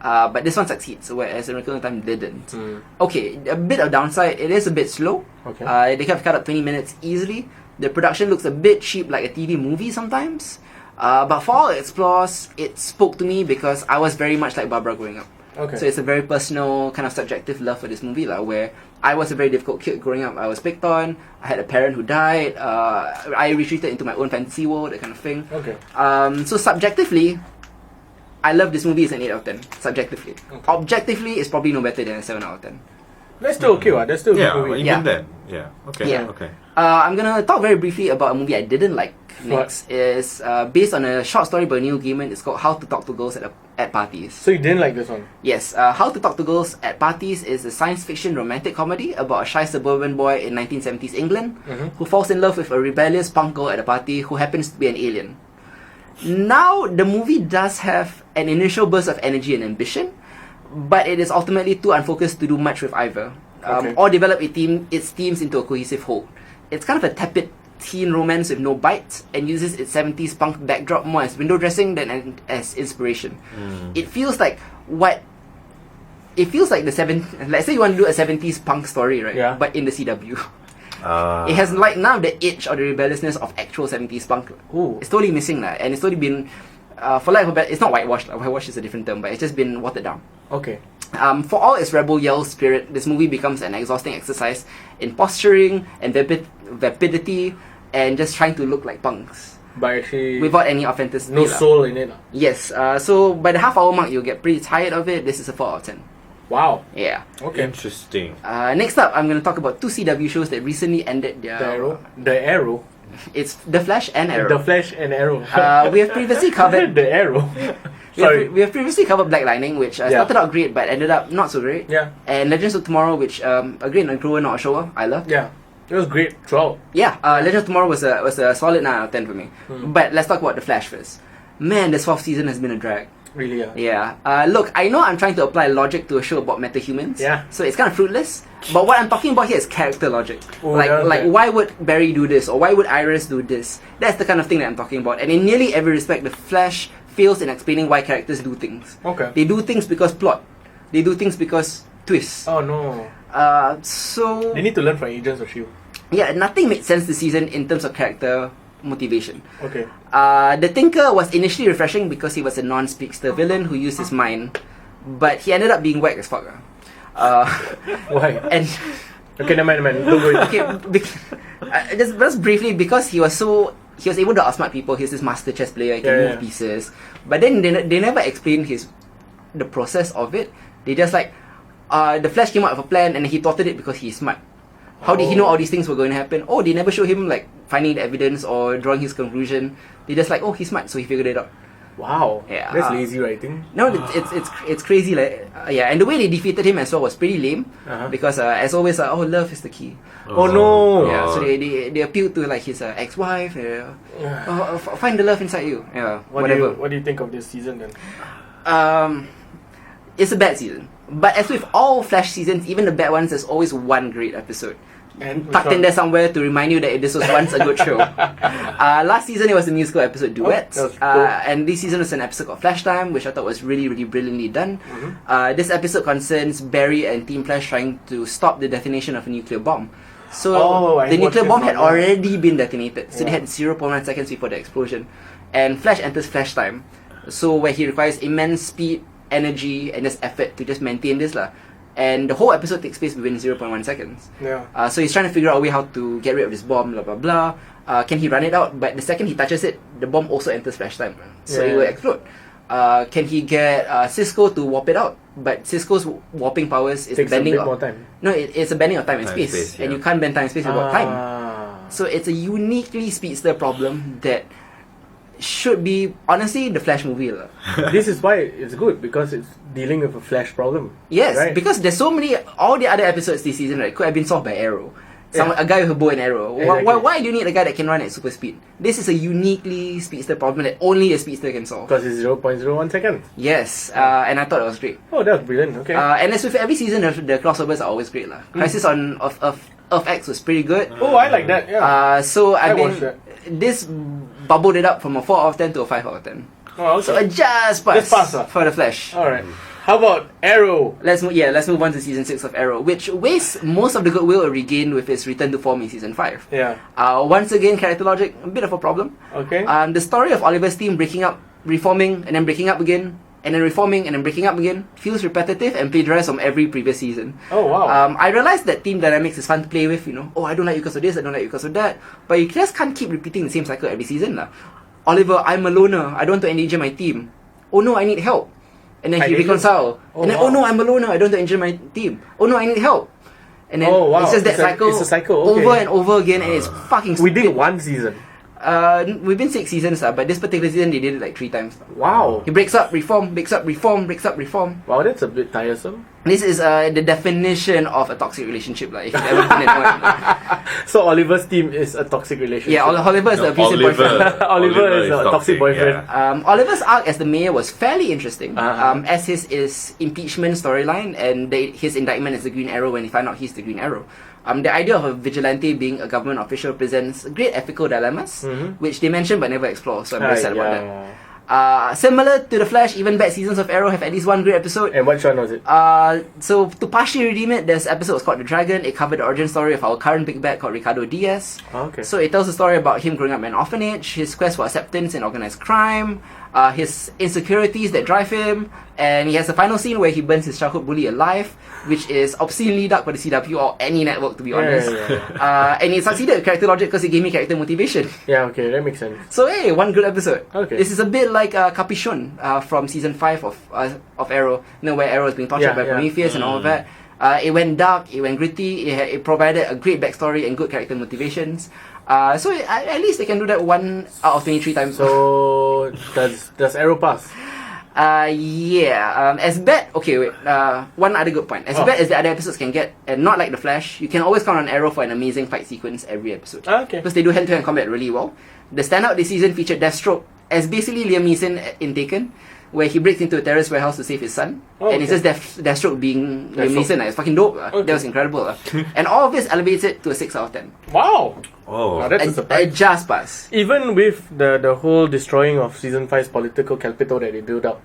A: But this one succeeds, whereas A Wrinkle in Time didn't. Okay, a bit of downside, it is a bit slow.
B: Okay.
A: They have cut up 20 minutes easily. The production looks a bit cheap, like a TV movie sometimes. But for all its flaws, it spoke to me because I was very much like Barbara growing up.
B: Okay.
A: So it's a very personal, kind of subjective love for this movie, where I was a very difficult kid growing up. I was picked on, I had a parent who died, I retreated into my own fantasy world, that kind of thing.
B: Okay.
A: So subjectively, I love this movie as an 8 out of 10. Subjectively.
B: Okay.
A: Objectively, it's probably no better than a 7 out of 10.
B: That's still okay, right? That's still a good movie.
C: Even then. Yeah. Okay.
A: Yeah.
C: Okay.
A: I'm gonna talk very briefly about a movie I didn't like. Next is based on a short story by Neil Gaiman. It's called How to Talk to Girls at Parties.
B: So you didn't like this one?
A: Yes, How to Talk to Girls at Parties is a science fiction romantic comedy about a shy suburban boy in 1970s England who falls in love with a rebellious punk girl at a party who happens to be an alien. Now, the movie does have an initial burst of energy and ambition, but it is ultimately too unfocused to do much with either, or develop its themes into a cohesive whole. It's kind of a tepid teen romance with no bites, and uses its 70s punk backdrop more as window dressing than as inspiration. It feels like the let's say you want to do a 70s punk story, right?
B: Yeah.
A: But in the CW. It has like now the itch or the rebelliousness of actual 70s punk.
B: Ooh.
A: It's totally missing that, and it's totally been, for lack of a better, it's not whitewashed. Whitewash is a different term, but it's just been watered down.
B: Okay.
A: For all its rebel yell spirit, this movie becomes an exhausting exercise in posturing and vapidity and just trying to look like punks
B: But actually,
A: without any authenticity.
B: no soul in it.
A: Yes. So by the half-hour mark, you'll get pretty tired of it. This is a 4 out of 10.
B: Wow.
A: Yeah.
B: Okay.
C: Interesting.
A: Next up, I'm going to talk about 2 CW shows that recently ended their...
B: The Arrow.
A: It's The Flash and Arrow.
B: The Flash and Arrow.
A: We have previously covered...
B: The Arrow.
A: We have previously covered Black Lightning, which started out great but ended up not so great.
B: Yeah.
A: And Legends of Tomorrow, which again, a grower, not a shower, I love.
B: Yeah. It was great throughout.
A: Yeah, Legend of Tomorrow was a solid 9 out of 10 for me. But let's talk about The Flash first. Man, this 4th season has been a drag.
B: Really, yeah.
A: Yeah. Look, I know I'm trying to apply logic to a show about metahumans.
B: Yeah.
A: So it's kind of fruitless. But what I'm talking about here is character logic.
B: Oh,
A: like why would Barry do this, or why would Iris do this? That's the kind of thing that I'm talking about. And in nearly every respect, The Flash fails in explaining why characters do things.
B: Okay.
A: They do things because plot. They do things because twists.
B: Oh no.
A: So
B: They need to learn from Agents of S.H.I.E.L.D.
A: yeah, nothing made sense this season in terms of character motivation.
B: Okay.
A: The Tinker was initially refreshing because he was a non-speakster villain who used his mind, but he ended up being whack as fuck.
B: Why?
A: And
B: Okay, never mind. Don't go.
A: okay, just briefly, because he was able to outsmart people. He's this master chess player. He can move pieces, but then they never explained the process of it. They just like the Flash came out with a plan and he thwarted it because he's smart. How did he know all these things were going to happen? Oh, they never show him like finding the evidence or drawing his conclusion. They just like, oh, he's smart, so he figured it out.
B: Wow.
A: Yeah.
B: That's lazy writing.
A: No, it's crazy. Like yeah, and the way they defeated him as well was pretty lame. Because as always, oh, love is the key.
B: Oh no.
A: Yeah, so they appealed to like his ex-wife. Find the love inside you. Yeah, whatever.
B: What do you think of this season then?
A: It's a bad season. But as with all Flash seasons, even the bad ones, there's always one great episode.
B: And
A: Tucked in there somewhere to remind you that this was once a good show. Last season it was the musical episode Duets. And this season was an episode called Flash Time, which I thought was really, really brilliantly done. This episode concerns Barry and Team Flash trying to stop the detonation of a nuclear bomb. So the nuclear bomb had already been detonated. So they had 0.1 seconds before the explosion. And Flash enters Flash Time. So where he requires immense speed, energy, and just effort to just maintain this lah. And the whole episode takes place within 0.1 seconds.
B: Yeah.
A: So he's trying to figure out a way how to get rid of this bomb, blah blah blah. Can he run it out? But the second he touches it, the bomb also enters Flash Time. So it will explode. Can he get Cisco to warp it out? But Cisco's warping powers is
B: Takes
A: bending
B: a bit more time.
A: No, it's a bending of time and
C: Time and
A: space.
C: space,
A: And
C: yeah.
A: you can't bend time and space without time. So it's a uniquely speedster problem that should be honestly the Flash movie lah.
B: This is why it's good, because it's dealing with a Flash problem.
A: Yes,
B: right?
A: because there's so many. All the other episodes this season, right, could have been solved by Arrow. A guy with a bow and arrow.
B: Exactly.
A: Why do you need a guy that can run at super speed? This is a uniquely speedster problem that only a speedster can solve.
B: Because it's 0.01 seconds.
A: Yes, and I thought it was great.
B: Oh, that was brilliant. Okay.
A: And as with every season, the crossovers are always great lah. Crisis on of X was pretty good.
B: Oh, I like that. Yeah.
A: So
B: I
A: I
B: watched
A: mean,
B: that.
A: this bubbled it up from a 4 out of 10 to a 5 out of 10.
B: Oh, okay.
A: So a just pass,
B: Just pass,
A: for the Flash.
B: All right. How about Arrow?
A: Let's move on to season 6 of Arrow, which wastes most of the goodwill it regained with its return to form in season 5.
B: Yeah.
A: Once again, character logic, a bit of a problem.
B: Okay.
A: The story of Oliver's team breaking up, reforming, and then breaking up again, and then reforming, and then breaking up again, feels repetitive and plagiarized from every previous season.
B: Oh, wow.
A: I realized that team dynamics is fun to play with, you know. Oh, I don't like you because of this, I don't like you because of that. But you just can't keep repeating the same cycle every season lah. Oliver, I'm a loner, I don't want to endanger my team. Oh no, I need help. And then he reconcile. And then, oh no, I'm a loner, I don't want to injure my team. Oh no, I need help. And then it's just that cycle,
B: it's a cycle. Okay.
A: over and over again, and it's fucking
B: We
A: stupid.
B: did one season.
A: We've been 6 seasons, but this particular season they did it like 3 times.
B: Wow.
A: He breaks up, reform, breaks up, reform, breaks up, reform.
B: Wow, that's a bit tiresome.
A: This is the definition of a toxic relationship, like if you've ever been in one.
B: So Oliver's team is a toxic relationship.
A: Yeah, Oliver is the abusive boyfriend.
B: Oliver is a toxic boyfriend.
C: Yeah.
A: Oliver's arc as the mayor was fairly interesting, as his impeachment storyline and his indictment as the Green Arrow when he found out he's the Green Arrow. The idea of a vigilante being a government official presents great ethical dilemmas, which they mention but never explore, so I'm very sad about that. Similar to The Flash, even bad seasons of Arrow have at least one great episode.
B: And what one was it?
A: So to partially redeem it, there's episode called The Dragon. It covered the origin story of our current big bad called Ricardo Diaz.
B: Okay.
A: So it tells the story about him growing up in an orphanage, his quest for acceptance in organized crime, his insecurities that drive him, and he has a final scene where he burns his childhood bully alive, which is obscenely dark for the CW or any network, to be honest. And it succeeded with character logic because it gave me character motivation.
B: Yeah, okay, that makes sense.
A: So hey, one good episode.
B: Okay.
A: This is a bit like Capuchon from season 5 of Arrow, you know, where Arrow is being tortured by Prometheus and all of that. It went dark, it went gritty, it provided a great backstory and good character motivations. So at least they can do that 1 out of 23 times.
B: So does Arrow pass?
A: As bad. Okay, wait. One other good point. As bad as the other episodes can get, and not like The Flash, you can always count on Arrow for an amazing fight sequence every episode.
B: Okay.
A: Because they do hand-to-hand combat really well. The standout this season featured Deathstroke as basically Liam Neeson in Taken, where he breaks into a terrorist warehouse to save his son. And it's just Deathstroke being Liam Neeson. It's fucking dope. That was incredible. And all of this elevates it to a 6 out of 10.
B: Wow.
C: Oh,
B: that's a surprise.
A: Just pass.
B: Even with the whole destroying of season 5's political capital that they built up.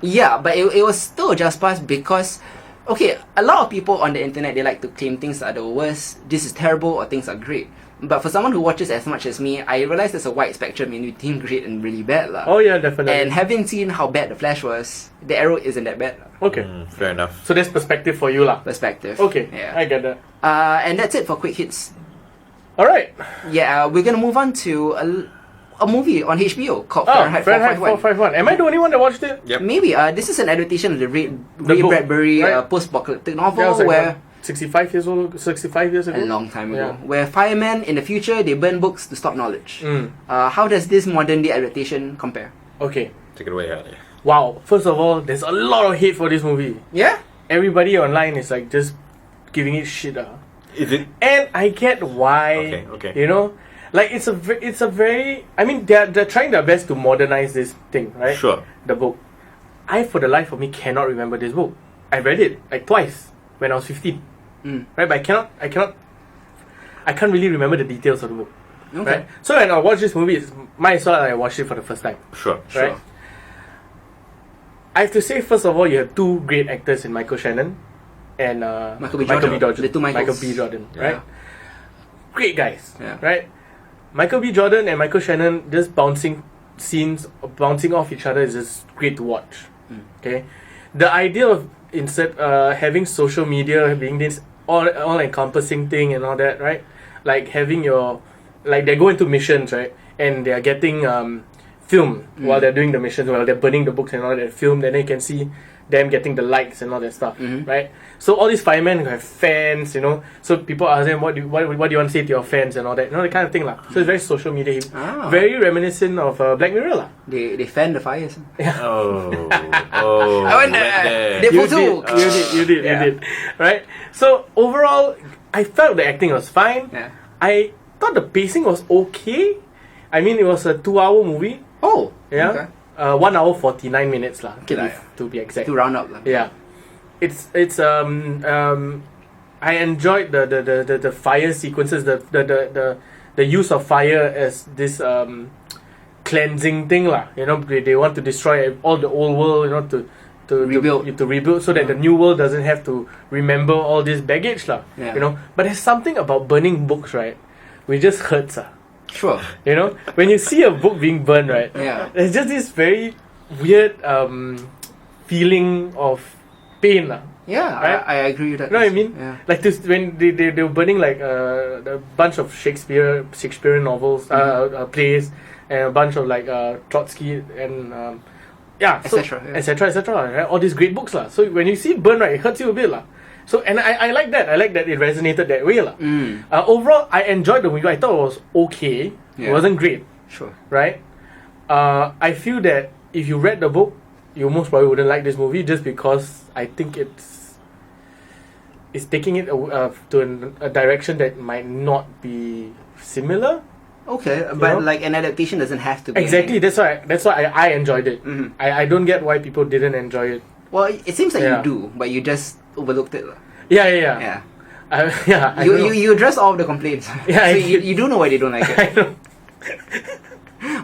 A: Yeah, but it was still just pass because, okay, a lot of people on the internet, they like to claim things are the worst, this is terrible, or things are great. But for someone who watches as much as me, I realize there's a wide spectrum in between great and really bad.
B: Oh yeah, definitely.
A: And having seen how bad The Flash was, The Arrow isn't that bad.
B: Okay.
C: Fair enough.
B: So that's perspective for you lah.
A: Perspective.
B: Okay,
A: Yeah.
B: I get that.
A: And that's it for Quick Hits.
B: Alright.
A: Yeah, we're gonna move on to a movie on HBO called
B: Fahrenheit
A: Fahrenheit 451.
B: 451. Am I the only one that watched it?
C: Yep.
A: Maybe. This is an adaptation of the Ray
B: book,
A: Bradbury
B: right?
A: post-apocalyptic
B: Yeah,
A: novel
B: I was like,
A: where...
B: what, 65 years ago?
A: A long time ago.
B: Yeah.
A: Where firemen in the future, they burn books to stop knowledge.
B: Mm.
A: How does this modern day adaptation compare?
B: Okay.
C: Take it away, Ali.
B: Wow. First of all, there's a lot of hate for this movie.
A: Yeah?
B: Everybody online is like just giving it shit.
C: Is it?
B: And I get why.
C: Okay.
B: You know? Like it's a very I mean they're trying their best to modernize this thing, right?
C: Sure.
B: The book. I for the life of me cannot remember this book. I read it like twice when I was 15. Right? But I can't really remember the details of the book.
A: Okay.
B: Right? So when I watch this movie, it's might as well I watched it for the first time.
C: Sure.
B: Right? I have to say first of all you have two great actors in Michael Shannon and
A: Michael B. Jordan. The two Michaels.
B: Michael B. Jordan, right?
A: Yeah.
B: Great guys.
A: Yeah.
B: Right? Michael B. Jordan and Michael Shannon just bouncing off each other is just great to watch. Okay? The idea of instead having social media being this all encompassing thing and all that, right? Like having like they go into missions, right? And they are getting film while they're doing the missions, while they're burning the books and all that film, then you can see them getting the likes and all that stuff, right? So all these firemen who have fans, you know, so people ask them, what do you want to say to your fans and all that, you know, the kind of thing lah. So it's very social media, very reminiscent of Black Mirror lah.
A: They fan the fires.
C: Oh.
A: I went there.
B: You did, right? So overall, I felt the acting was fine.
A: Yeah.
B: I thought the pacing was okay. I mean, it was a 2-hour movie.
A: Oh.
B: Yeah.
A: Okay.
B: 1 hour 49 minutes lah.
A: Okay,
B: to be exact.
A: To round up lah.
B: Yeah. It's I enjoyed the fire sequences, the use of fire as this cleansing thing lah. You know, they want to destroy all the old world, you know, to rebuild so that the new world doesn't have to remember all this baggage lah.
A: Yeah.
B: You know, but there's something about burning books, right? Which just hurts.
A: Sure.
B: You know, when you see a book being burned, right?
A: Yeah.
B: There's just this very weird feeling of pain.
A: Yeah,
B: Right?
A: I agree with that.
B: You know what I mean?
A: Yeah.
B: Like this, when they were burning like a bunch of Shakespearean novels, plays, and a bunch of like Trotsky and
A: etc.
B: etc. Right? All these great books lah. So when you see it burn, right, it hurts you a bit lah. So and I like that. I like that it resonated that way lah. Overall, I enjoyed the movie. I thought it was okay.
A: Yeah.
B: It wasn't great,
A: Sure.
B: right? I feel that if you read the book, you most probably wouldn't like this movie just because I think it's taking it to a direction that might not be similar.
A: Okay, but
B: know?
A: like an adaptation doesn't have to be.
B: Exactly. That's why I enjoyed it. I don't get why people didn't enjoy it.
A: Well, it seems like
B: Yeah.
A: you do, but you just overlooked it.
B: Yeah.
A: Yeah.
B: I don't know.
A: You address all of the complaints.
B: Yeah,
A: so
B: I
A: you,
B: did.
A: you do know why they don't like
B: I
A: it.
B: know.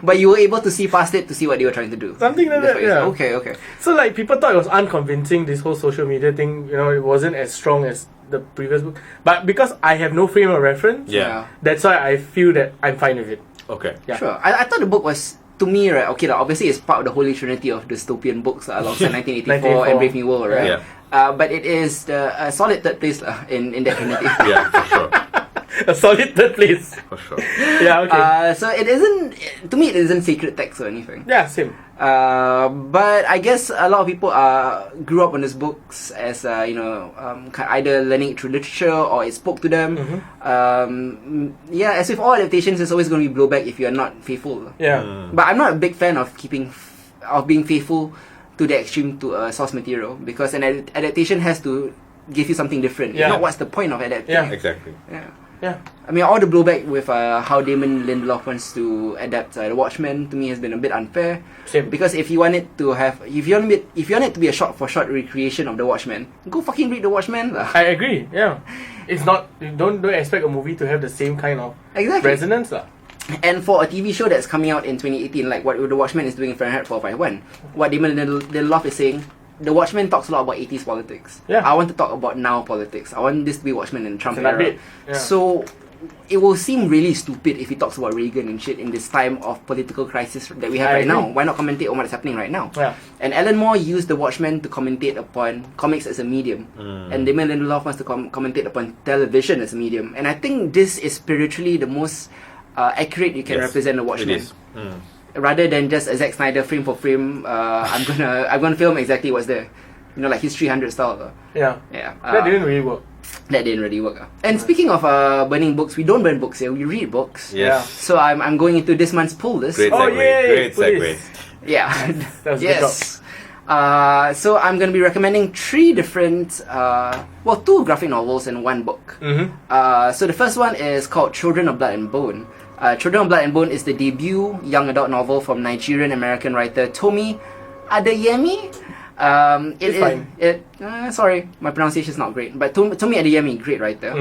A: But you were able to see past it to see what they were trying to do.
B: Something like
A: That's
B: that,
A: what you said.
B: yeah.
A: Okay.
B: So like people thought it was unconvincing, this whole social media thing. You know, it wasn't as strong as the previous book. But because I have no frame of reference,
C: Yeah.
B: that's why I feel that I'm fine with it.
C: Okay.
B: Yeah.
A: Sure. I thought the book was, to me, right, okay, obviously it's part of the holy trinity of dystopian books alongside 1984 and Brave New World, right?
C: Yeah.
A: But it is a solid third place in that trinity.
C: Yeah, for sure.
B: A solid third place.
C: For sure.
B: Yeah, okay.
A: So it isn't, to me, it isn't sacred text or anything.
B: Yeah, same.
A: But I guess a lot of people grew up on these books as either learning it through literature or it spoke to them. As with all adaptations, there's always going to be blowback if you are not faithful.
B: Yeah.
A: But I'm not a big fan of being faithful to the extreme to a source material, because an adaptation has to give you something different.
B: Yeah.
A: If not, what's the point of adapting?
B: Yeah.
C: Exactly.
B: Yeah.
A: I mean, all the blowback with how Damon Lindelof wants to adapt The Watchmen to me has been a bit unfair.
B: Same.
A: Because if you want it to have, if you want it to be a shot-for-shot recreation of The Watchmen, go fucking read The Watchmen lah.
B: I agree. Yeah. It's not. You don't expect a movie to have the same kind of
A: Exactly.
B: resonance lah.
A: And for a TV show that's coming out in 2018, like what The Watchmen is doing in Fahrenheit 451, what Damon Lindelof is saying, The Watchmen talks a lot about 80s politics.
B: Yeah.
A: I want to talk about now politics. I want this to be Watchmen in the Trump
B: It's an
A: era.
B: update. Yeah.
A: So it will seem really stupid if he talks about Reagan and shit in this time of political crisis that we have
B: I
A: right now.
B: agree.
A: Why not commentate on what's happening right now?
B: Yeah.
A: And Alan Moore used The Watchmen to commentate upon comics as a medium. And Damon Lindelof wants to commentate upon television as a medium. And I think this is spiritually the most accurate you can represent The Watchmen.
C: It is.
A: Rather than just a Zack Snyder frame for frame, I'm gonna film exactly what's there. You know, like his 300 style.
B: Yeah.
A: Yeah.
B: That didn't really work.
A: That didn't really work. And speaking of burning books, we don't burn books here, we read books.
C: Yes.
A: So I'm going into this month's pull list.
C: Great
B: Oh,
C: segue.
B: yay,
C: Great segue.
B: please.
A: Yeah.
B: That was a good
A: Yes. So I'm going to be recommending three different, two graphic novels and one book. So the first one is called Children of Blood and Bone. Children of Blood and Bone is the debut young adult novel from Nigerian-American writer Tomi Adeyemi. Sorry, my pronunciation is not great, but Tomi Adeyemi, great writer.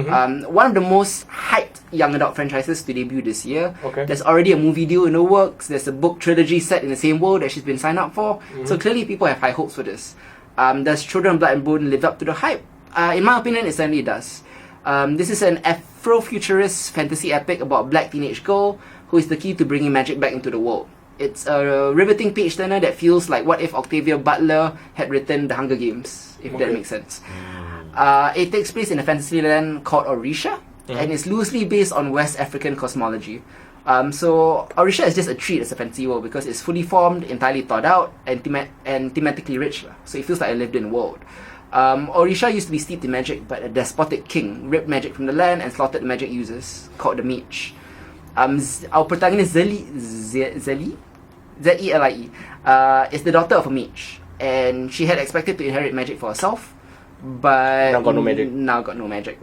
A: One of the most hyped young adult franchises to debut this year.
B: Okay.
A: There's already a movie deal in the works. There's a book trilogy set in the same world that she's been signed up for. So clearly people have high hopes for this. Does Children of Blood and Bone live up to the hype? In my opinion, it certainly does. This is an Afrofuturist fantasy epic about a black teenage girl who is the key to bringing magic back into the world. It's a riveting page turner that feels like what if Octavia Butler had written The Hunger Games, if that makes sense. It takes place in a fantasy land called Orisha, and it's loosely based on West African cosmology. So Orisha is just a treat as a fantasy world because it's fully formed, entirely thought out, and thematically rich. So it feels like a lived-in world. Orisha used to be steeped in magic, but a despotic king ripped magic from the land and slaughtered the magic users, called the Mage. Our protagonist Zeli, Zeli? Z-E-L-I-E, is the daughter of a mage, and she had expected to inherit magic for herself, but
B: Now got no magic.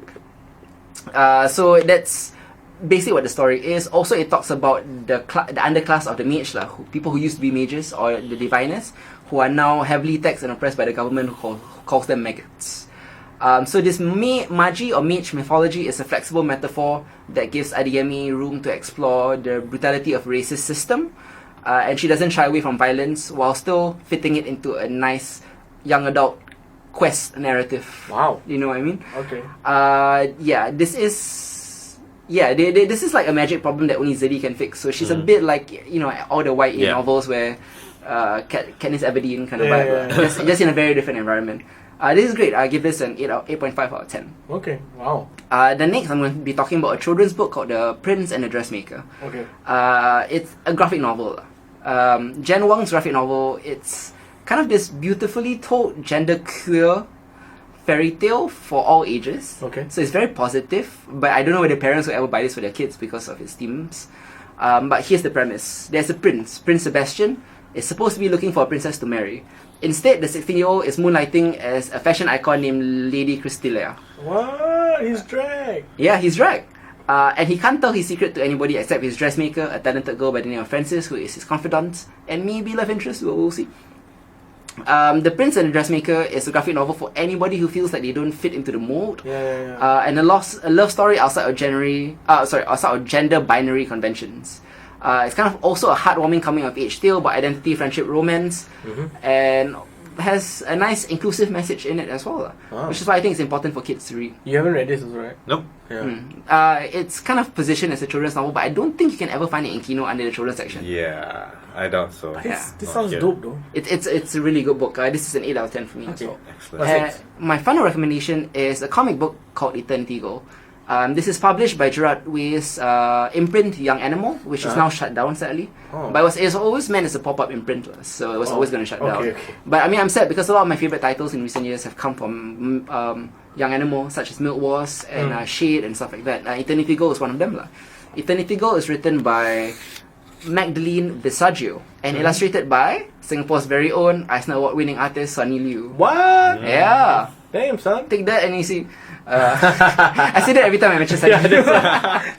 A: So that's basically what the story is. Also, it talks about the underclass of the mage, people who used to be mages or the diviners, who are now heavily taxed and oppressed by the government, who calls them maggots. So this Magi or mage mythology is a flexible metaphor that gives Adeyemi room to explore the brutality of racist system, and she doesn't shy away from violence while still fitting it into a nice young adult quest narrative.
B: Wow.
A: You know what I mean?
B: Okay.
A: This is like a magic problem that only Zeddy can fix. So she's a bit like, all the YA novels where Katniss Everdeen kind of vibe. Just in a very different environment. This is great. I give this an 8.5 out of 10.
B: Okay. Wow.
A: The next, I'm going to be talking about a children's book called The Prince and the Dressmaker.
B: Okay.
A: It's a graphic novel. Jen Wang's graphic novel. It's kind of this beautifully told genderqueer fairy tale for all ages.
B: Okay.
A: So it's very positive, but I don't know whether parents will ever buy this for their kids because of its themes. But here's the premise. There's a prince. Prince Sebastian is supposed to be looking for a princess to marry. Instead, the 16-year-old is moonlighting as a fashion icon named Lady Christelia.
B: What? He's drag.
A: Yeah, he's drag. And he can't tell his secret to anybody except his dressmaker, a talented girl by the name of Frances, who is his confidant, and maybe love interest, we'll see. The Prince and the Dressmaker is a graphic novel for anybody who feels like they don't fit into the mold. And a love story outside of gender binary conventions. It's kind of also a heartwarming coming of age tale about identity, friendship, romance, and has a nice inclusive message in it as well, which is why I think it's important for kids to read.
B: You haven't read this, right?
C: Nope.
B: Yeah.
A: It's kind of positioned as a children's novel, but I don't think you can ever find it in Kino under the children's section.
C: Yeah, I doubt so.
B: This sounds dope though.
A: It's a really good book. This is an 8 out of 10 for me as well.
C: Excellent.
A: My final recommendation is a comic book called Eternity Girl. This is published by Gerard Way's imprint Young Animal, which is now shut down sadly. But it was always meant as a pop-up imprint, so it was always going to shut down.
B: Okay.
A: But I mean, I'm sad because a lot of my favorite titles in recent years have come from Young Animal, such as Milk Wars and Shade and stuff like that. Eternity Girl is one of them. Eternity Girl is written by Magdalene Visaggio and illustrated by Singapore's very own Eisner Award-winning artist Sonny Liu.
B: What?
A: Yeah.
B: Damn, son.
A: Take that, NEC. I say that every time I mention Sonny Liu.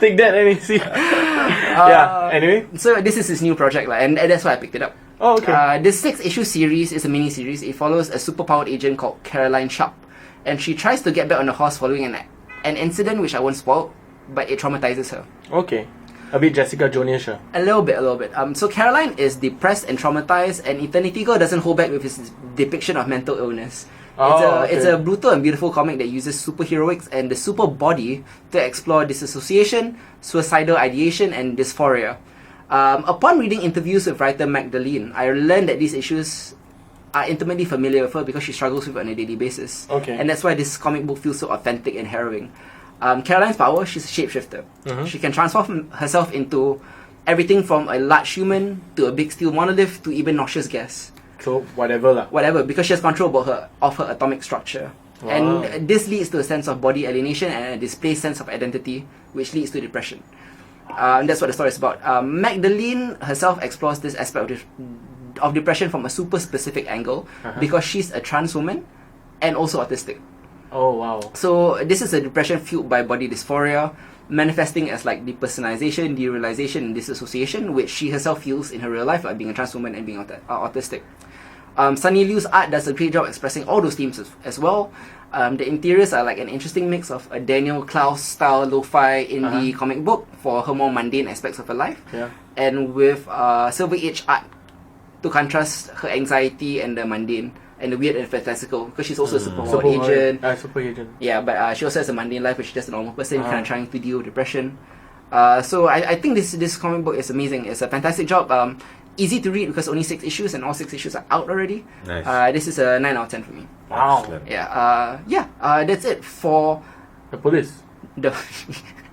B: Take that, NEC. Yeah, anyway.
A: So this is his new project, and that's why I picked it up.
B: Oh, okay.
A: This 6-issue series is a mini-series. It follows a superpowered agent called Caroline Sharp. And she tries to get back on the horse following an incident which I won't spoil, but it traumatizes her.
B: Okay. A bit Jessica Jones-ish.
A: A little bit. So Caroline is depressed and traumatized, and Eternity Girl doesn't hold back with his depiction of mental illness. It's a brutal and beautiful comic that uses superheroics and the super body to explore disassociation, suicidal ideation, and dysphoria. Upon reading interviews with writer Magdalene, I learned that these issues are intimately familiar with her because she struggles with it on a daily basis.
B: Okay.
A: And that's why this comic book feels so authentic and harrowing. Caroline's power, she's a shapeshifter. She can transform herself into everything from a large human to a big steel monolith to even noxious gas.
B: So, whatever lah.
A: Whatever, because she has control of her atomic structure.
B: Wow.
A: And this leads to a sense of body alienation and a displaced sense of identity, which leads to depression. That's what the story is about. Magdalene herself explores this aspect of depression from a super specific angle because she's a trans woman and also autistic.
B: Oh, wow.
A: So this is a depression fueled by body dysphoria, manifesting as like depersonalization, derealization, and disassociation, which she herself feels in her real life, like being a trans woman and being autistic. Sonny Liu's art does a great job expressing all those themes as well. The interiors are like an interesting mix of a Daniel Klaus style lo-fi indie comic book for her more mundane aspects of her life, and with Silver Age art to contrast her anxiety and the mundane and the weird and fantastical, because she's also a super agent.
B: Super agent.
A: Yeah, but she also has a mundane life, which is just a normal person, kind of trying to deal with depression. So I think this comic book is amazing. It's a fantastic job. Easy to read because only 6 issues, and all 6 issues are out already.
C: Nice.
A: This is a 9 out of 10 for me.
B: Wow.
C: Excellent.
A: That's it for
B: The police.
A: the.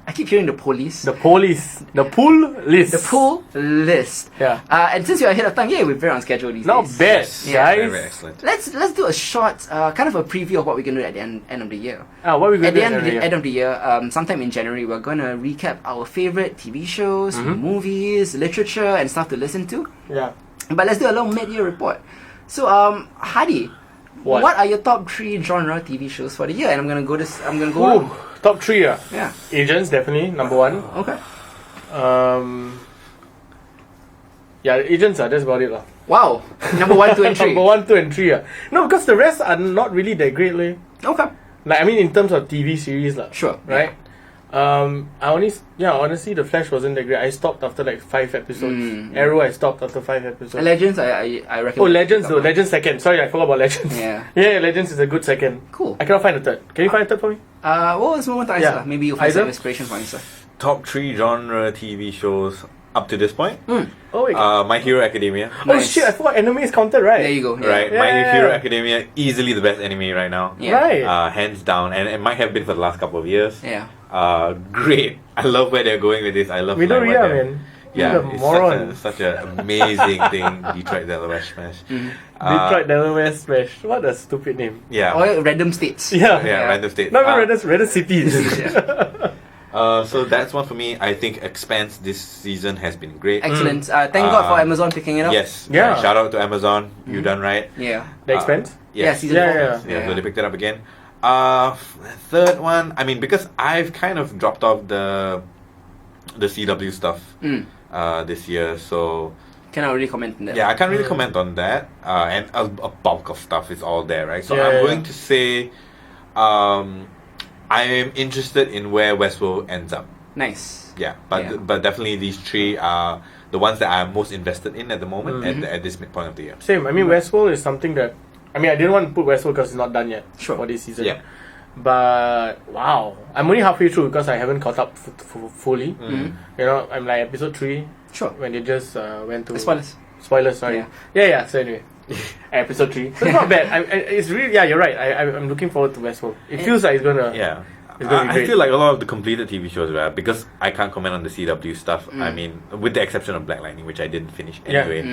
A: I keep hearing the police.
B: The police. The pool list.
A: The pool list.
B: Yeah.
A: And since you're ahead of time, we're very on schedule these
B: Not
A: days.
B: bad,
A: Yeah.
B: guys.
C: Very, very excellent.
A: Let's do a short, kind of a preview of what we're gonna do at the end of the year.
B: What are we going
A: At
B: to
A: the
B: do?
A: end of the year, sometime in January, we're gonna recap our favorite TV shows, movies, literature, and stuff to listen to.
B: Yeah.
A: But let's do a little mid-year report. So, Hadi, what are your top 3 genre TV shows for the year? And I'm gonna go.
B: Ooh, top 3
A: Yeah.
B: Agents, definitely, number 1.
A: Okay.
B: Yeah, Agents that's about it lah.
A: Wow. Number 1, 2, and 3.
B: Number 1, 2, and 3 No, because the rest are not really that great leh.
A: Okay.
B: Like, I mean, in terms of TV series lah.
A: Sure.
B: Right? Honestly, The Flash wasn't that great. I stopped after like 5 episodes. Arrow, I stopped after 5 episodes.
A: Legends, I recommend.
B: Oh, Legends though. Legends second. Sorry, I forgot about Legends.
A: Yeah.
B: Yeah, Legends is a good second.
A: Cool.
B: I cannot find a third. Can you find a third for me?
A: Well, it's moment to answer.
B: Yeah.
A: Maybe you'll find
B: Either?
A: some inspiration for answer.
C: Top 3 genre TV shows up to this point.
B: Oh, wait.
C: My Hero Academia.
B: Oh
A: Nice.
B: shit, I forgot anime is counted, right?
A: There you go. Yeah.
C: Right,
B: Yeah.
C: My Hero Academia, easily the best anime right now.
A: Yeah.
B: Right.
C: Hands down, and it might have been for the last couple of years.
A: Yeah.
C: Great. I love where they're going with this. I love
B: Midoriya,
C: like, what they're-
B: man.
C: Yeah,
B: He's a
C: it's
B: moron.
C: such an amazing thing. Detroit Delaware Smash.
B: Detroit Delaware Smash. What a stupid name.
C: Yeah.
A: Or random states.
B: Yeah.
C: Yeah, random state.
B: Not even random cities.
C: So that's one for me. I think Expanse this season has been great.
A: Excellent. Thank God for Amazon picking it up.
C: Yes.
B: Yeah.
C: Shout out to Amazon. You done right.
A: Yeah.
B: The Expanse?
A: Yeah,
C: Yes.
A: season
B: Yeah,
A: 4.
B: yeah.
C: So they picked it up again. Third one. I mean, because I've kind of dropped off the CW stuff this year, so
A: Cannot really comment on that.
C: yeah, I can't really comment on that. And a bulk of stuff is all there, right? So
B: Yeah,
C: I'm
B: yeah.
C: going to say, I am interested in where Westworld ends up.
A: Nice.
C: Yeah, but definitely these 3 are the ones that I'm most invested in at the moment at this midpoint of the year.
B: Same. I mean, Westworld is something that... I mean, I didn't want to put Westworld because it's not done yet for this season.
C: Yeah.
B: But, wow. I'm only halfway through because I haven't caught up fully. You know, I'm like episode 3.
A: Sure.
B: When they just went to...
A: Spoilers.
B: Spoilers, sorry. Yeah. So anyway, episode 3. So it's not bad. It's really... Yeah, you're right. I'm looking forward to Westworld. It feels like it's gonna...
C: Yeah.
B: It's gonna be
C: I
B: great.
C: feel like a lot of the completed TV shows, right? Because I can't comment on the CW stuff. I mean, with the exception of Black Lightning, which I didn't finish
B: Yeah.
C: anyway.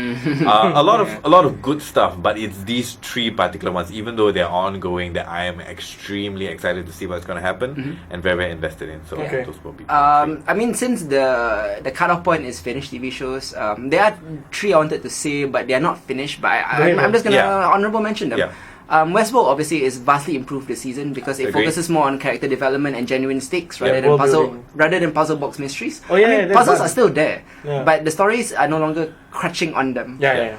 C: A lot of good stuff, but it's these three particular ones. Even though they're ongoing, that I am extremely excited to see what's going to happen and very very invested in. So
B: Okay.
C: those will be.
A: I mean, since the cutoff point is finished TV shows, there are three I wanted to say, but they are not finished. But I'm just gonna
C: Yeah.
A: honorable mention them.
C: Yeah.
A: Westworld obviously is vastly improved this season because it
C: Agreed.
A: focuses more on character development and genuine stakes
B: Yeah, world building.
A: rather than puzzle box mysteries.
B: Oh, yeah,
A: I mean,
B: that's
A: puzzles
B: fun.
A: are still there,
B: Yeah.
A: but the stories are no longer crutching on them.
B: Yeah.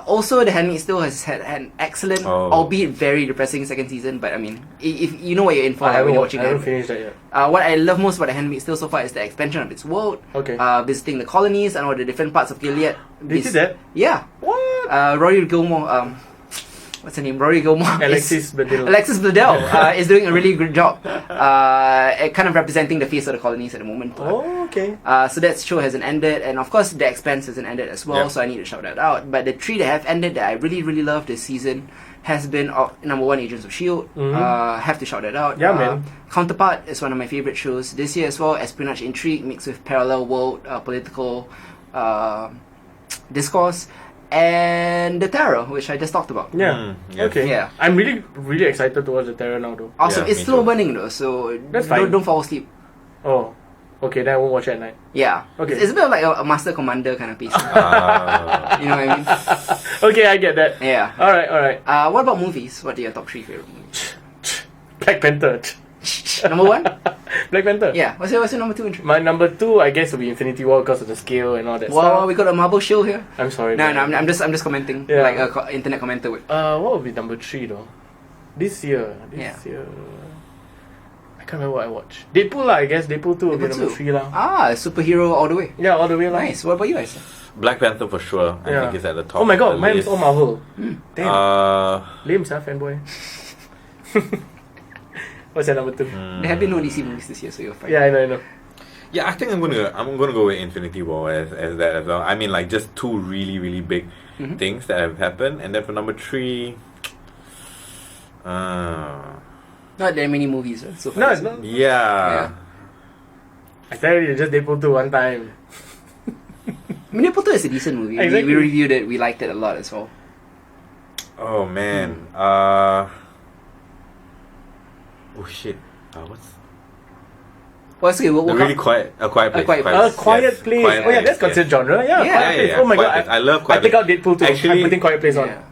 A: Also, The Handmaid's Tale has had an excellent, albeit very depressing second season. But I mean, if you know what you're in for,
B: I
A: when
B: haven't
A: you're watching
B: I haven't
A: it.
B: finished that yet.
A: What I love most about The Handmaid's Tale so far is the expansion of its world.
B: Okay.
A: Visiting the colonies and all the different parts of Gilead.
B: They did that?
A: Yeah.
B: What?
A: Rory Gilmore. What's her name? Rory Gilmore.
B: Alexis Bledel.
A: Alexis Bledel is doing a really good job. Kind of representing the face of the colonies at the moment.
B: Oh, okay.
A: So that show hasn't ended, and of course The Expanse hasn't ended as well.
C: Yeah.
A: So I need to shout that out. But the three that have ended that I really really love this season has been number one, Agents of Shield. Have to shout that out.
B: Yeah, man.
A: Counterpart is one of my favorite shows this year as well. Espionage intrigue mixed with parallel world political discourse. And The Terror, which I just talked about.
B: Yeah.
C: yes.
B: Okay.
A: Yeah.
B: I'm really excited to watch The Terror now, though.
A: Awesome.
C: Yeah,
A: It's
C: me
A: slow
C: too.
A: burning though, so
B: That's fine.
A: don't fall asleep.
B: Oh. Okay, then I won't watch it at night.
A: Yeah.
B: Okay.
A: It's a bit of like a Master Commander kind of piece.
C: Ah.
A: You know what I mean?
B: Okay, I get that.
A: Yeah.
B: Alright.
A: What about movies? What are your top three favorite movies?
B: Black Panther.
A: Number one?
B: Black Panther.
A: Yeah. What's your number two?
B: My number two, I guess, will be Infinity War because of the scale and all that
A: Wow,
B: stuff.
A: we got a Marvel show here.
B: I'm sorry.
A: No,
B: man.
A: I'm just commenting
B: Yeah.
A: like a internet commenter would.
B: What would be number three though? This year.
A: Yeah.
B: I can't remember what I watched. Deadpool lah, I guess. Deadpool 2 will be
A: Deadpool
B: number
A: 2.
B: three lah.
A: Superhero all the way.
B: Yeah, all the way lah.
A: Nice. What about you guys?
C: Black Panther for sure. I
B: Yeah.
C: think it's at the top.
B: Oh my
C: of
B: god,
C: the
B: mine is
C: list.
B: all Marvel. Damn. Lame, sir, fanboy. What's your number two?
A: There have been no DC movies this year, so you're fine.
B: Yeah, I know.
C: Yeah, I think I'm gonna go with Infinity War as that as well. I mean, like just two really really big things that have happened, and then for number three,
A: Not that many movies so far.
B: No, it's not.
C: yeah.
B: I tell you, just Deadpool 2 one time.
A: I mean, Deadpool 2 is a decent movie.
B: Exactly.
A: We reviewed it. We liked it a lot as well.
C: Oh man. Oh shit. What's
A: Well, it's okay. We'll
C: the really quiet? A Quiet Place.
A: Quiet Place.
B: A Quiet Place. Oh yeah, that's considered genre. Yeah,
A: Yeah.
B: Quiet Place.
C: Yeah,
B: Oh my
C: Quiet
B: god,
C: Place. I love
B: I
C: Quiet
B: take
C: Place.
B: out Deadpool 2.
C: Actually-
B: I'm putting Quiet Place on.
A: Yeah.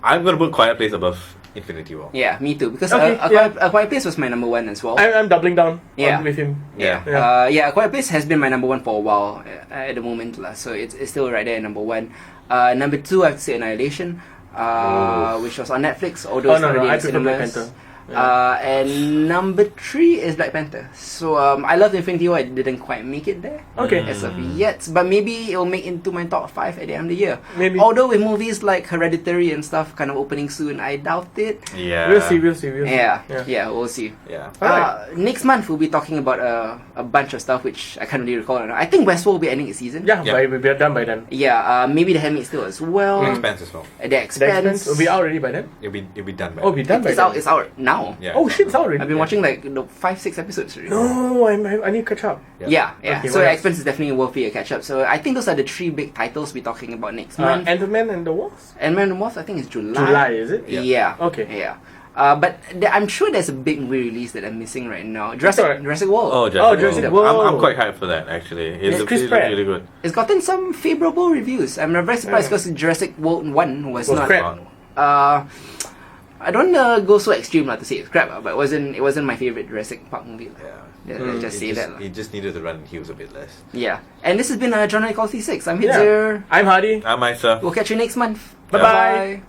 C: I'm gonna put Quiet Place above Infinity War.
A: Yeah, me too. Because
B: Okay,
A: A Quiet Place was my number one as well.
B: I'm doubling down
A: Yeah.
B: with him.
C: Yeah.
A: A Quiet Place has been my number one for a while at the moment, so it's still right there at number one. Number two, I have to say Annihilation, which was on Netflix, although
B: Oh
A: it's
B: no,
A: not
B: no,
A: really
B: I
A: in
B: prefer Black
A: cinemas.
B: Panther.
A: And number three is Black Panther. So I love Infinity War. It didn't quite make it there
B: Okay.
A: as of yet, but maybe it'll make into my top 5 at the end of the year.
B: Maybe.
A: Although with movies like Hereditary and stuff kind of opening soon, I doubt it.
C: Yeah.
B: We'll see.
A: Yeah, we'll see.
C: Yeah.
B: Alright.
A: Next month we'll be talking about a bunch of stuff which I can't really recall. I think Westworld will be ending its season.
B: Yeah,
C: Yeah.
B: we'll be done by then.
A: Yeah, maybe The Handmaid's Tale as well.
C: Expanse as well.
A: The
B: The
A: Expanse.
B: Expanse will be out already by then.
C: It'll be done by.
B: Oh, be done by
A: It's
B: then.
A: out. It's out now.
C: Yeah.
B: Oh shit, it's out already.
A: I've been watching like 5-6 episodes already.
B: No, I need to catch up.
A: Yeah.
B: Okay,
A: So
B: what else?
A: Expanse is definitely worthy a catch up. So I think those are the 3 big titles we're talking about next month.
B: Ant-Man and the Wasp.
A: Ant-Man and the Wasp, I think it's July.
B: July, is it?
A: Yeah.
B: Okay.
A: Yeah. But I'm sure there's a big movie release that I'm missing right now.
B: alright.
A: Jurassic World.
C: Oh, Jurassic
B: Jurassic
C: World.
B: World.
C: I'm quite hyped for that actually.
B: It's Chris
C: It looks
B: Pratt.
C: really good.
A: It's gotten some favorable reviews. I'm very surprised because Jurassic World 1 was not.
B: crap.
A: I don't go so extreme to say it's crap, but it wasn't my favorite Jurassic Park movie. Let's just say that.
C: It just needed to run heels a bit less.
A: Yeah. And this has been John Equality 6. I'm
B: Yeah.
A: Hitzer.
B: I'm Hardy.
C: I'm Isa.
A: We'll catch you next month.
B: Bye-bye.
A: Bye.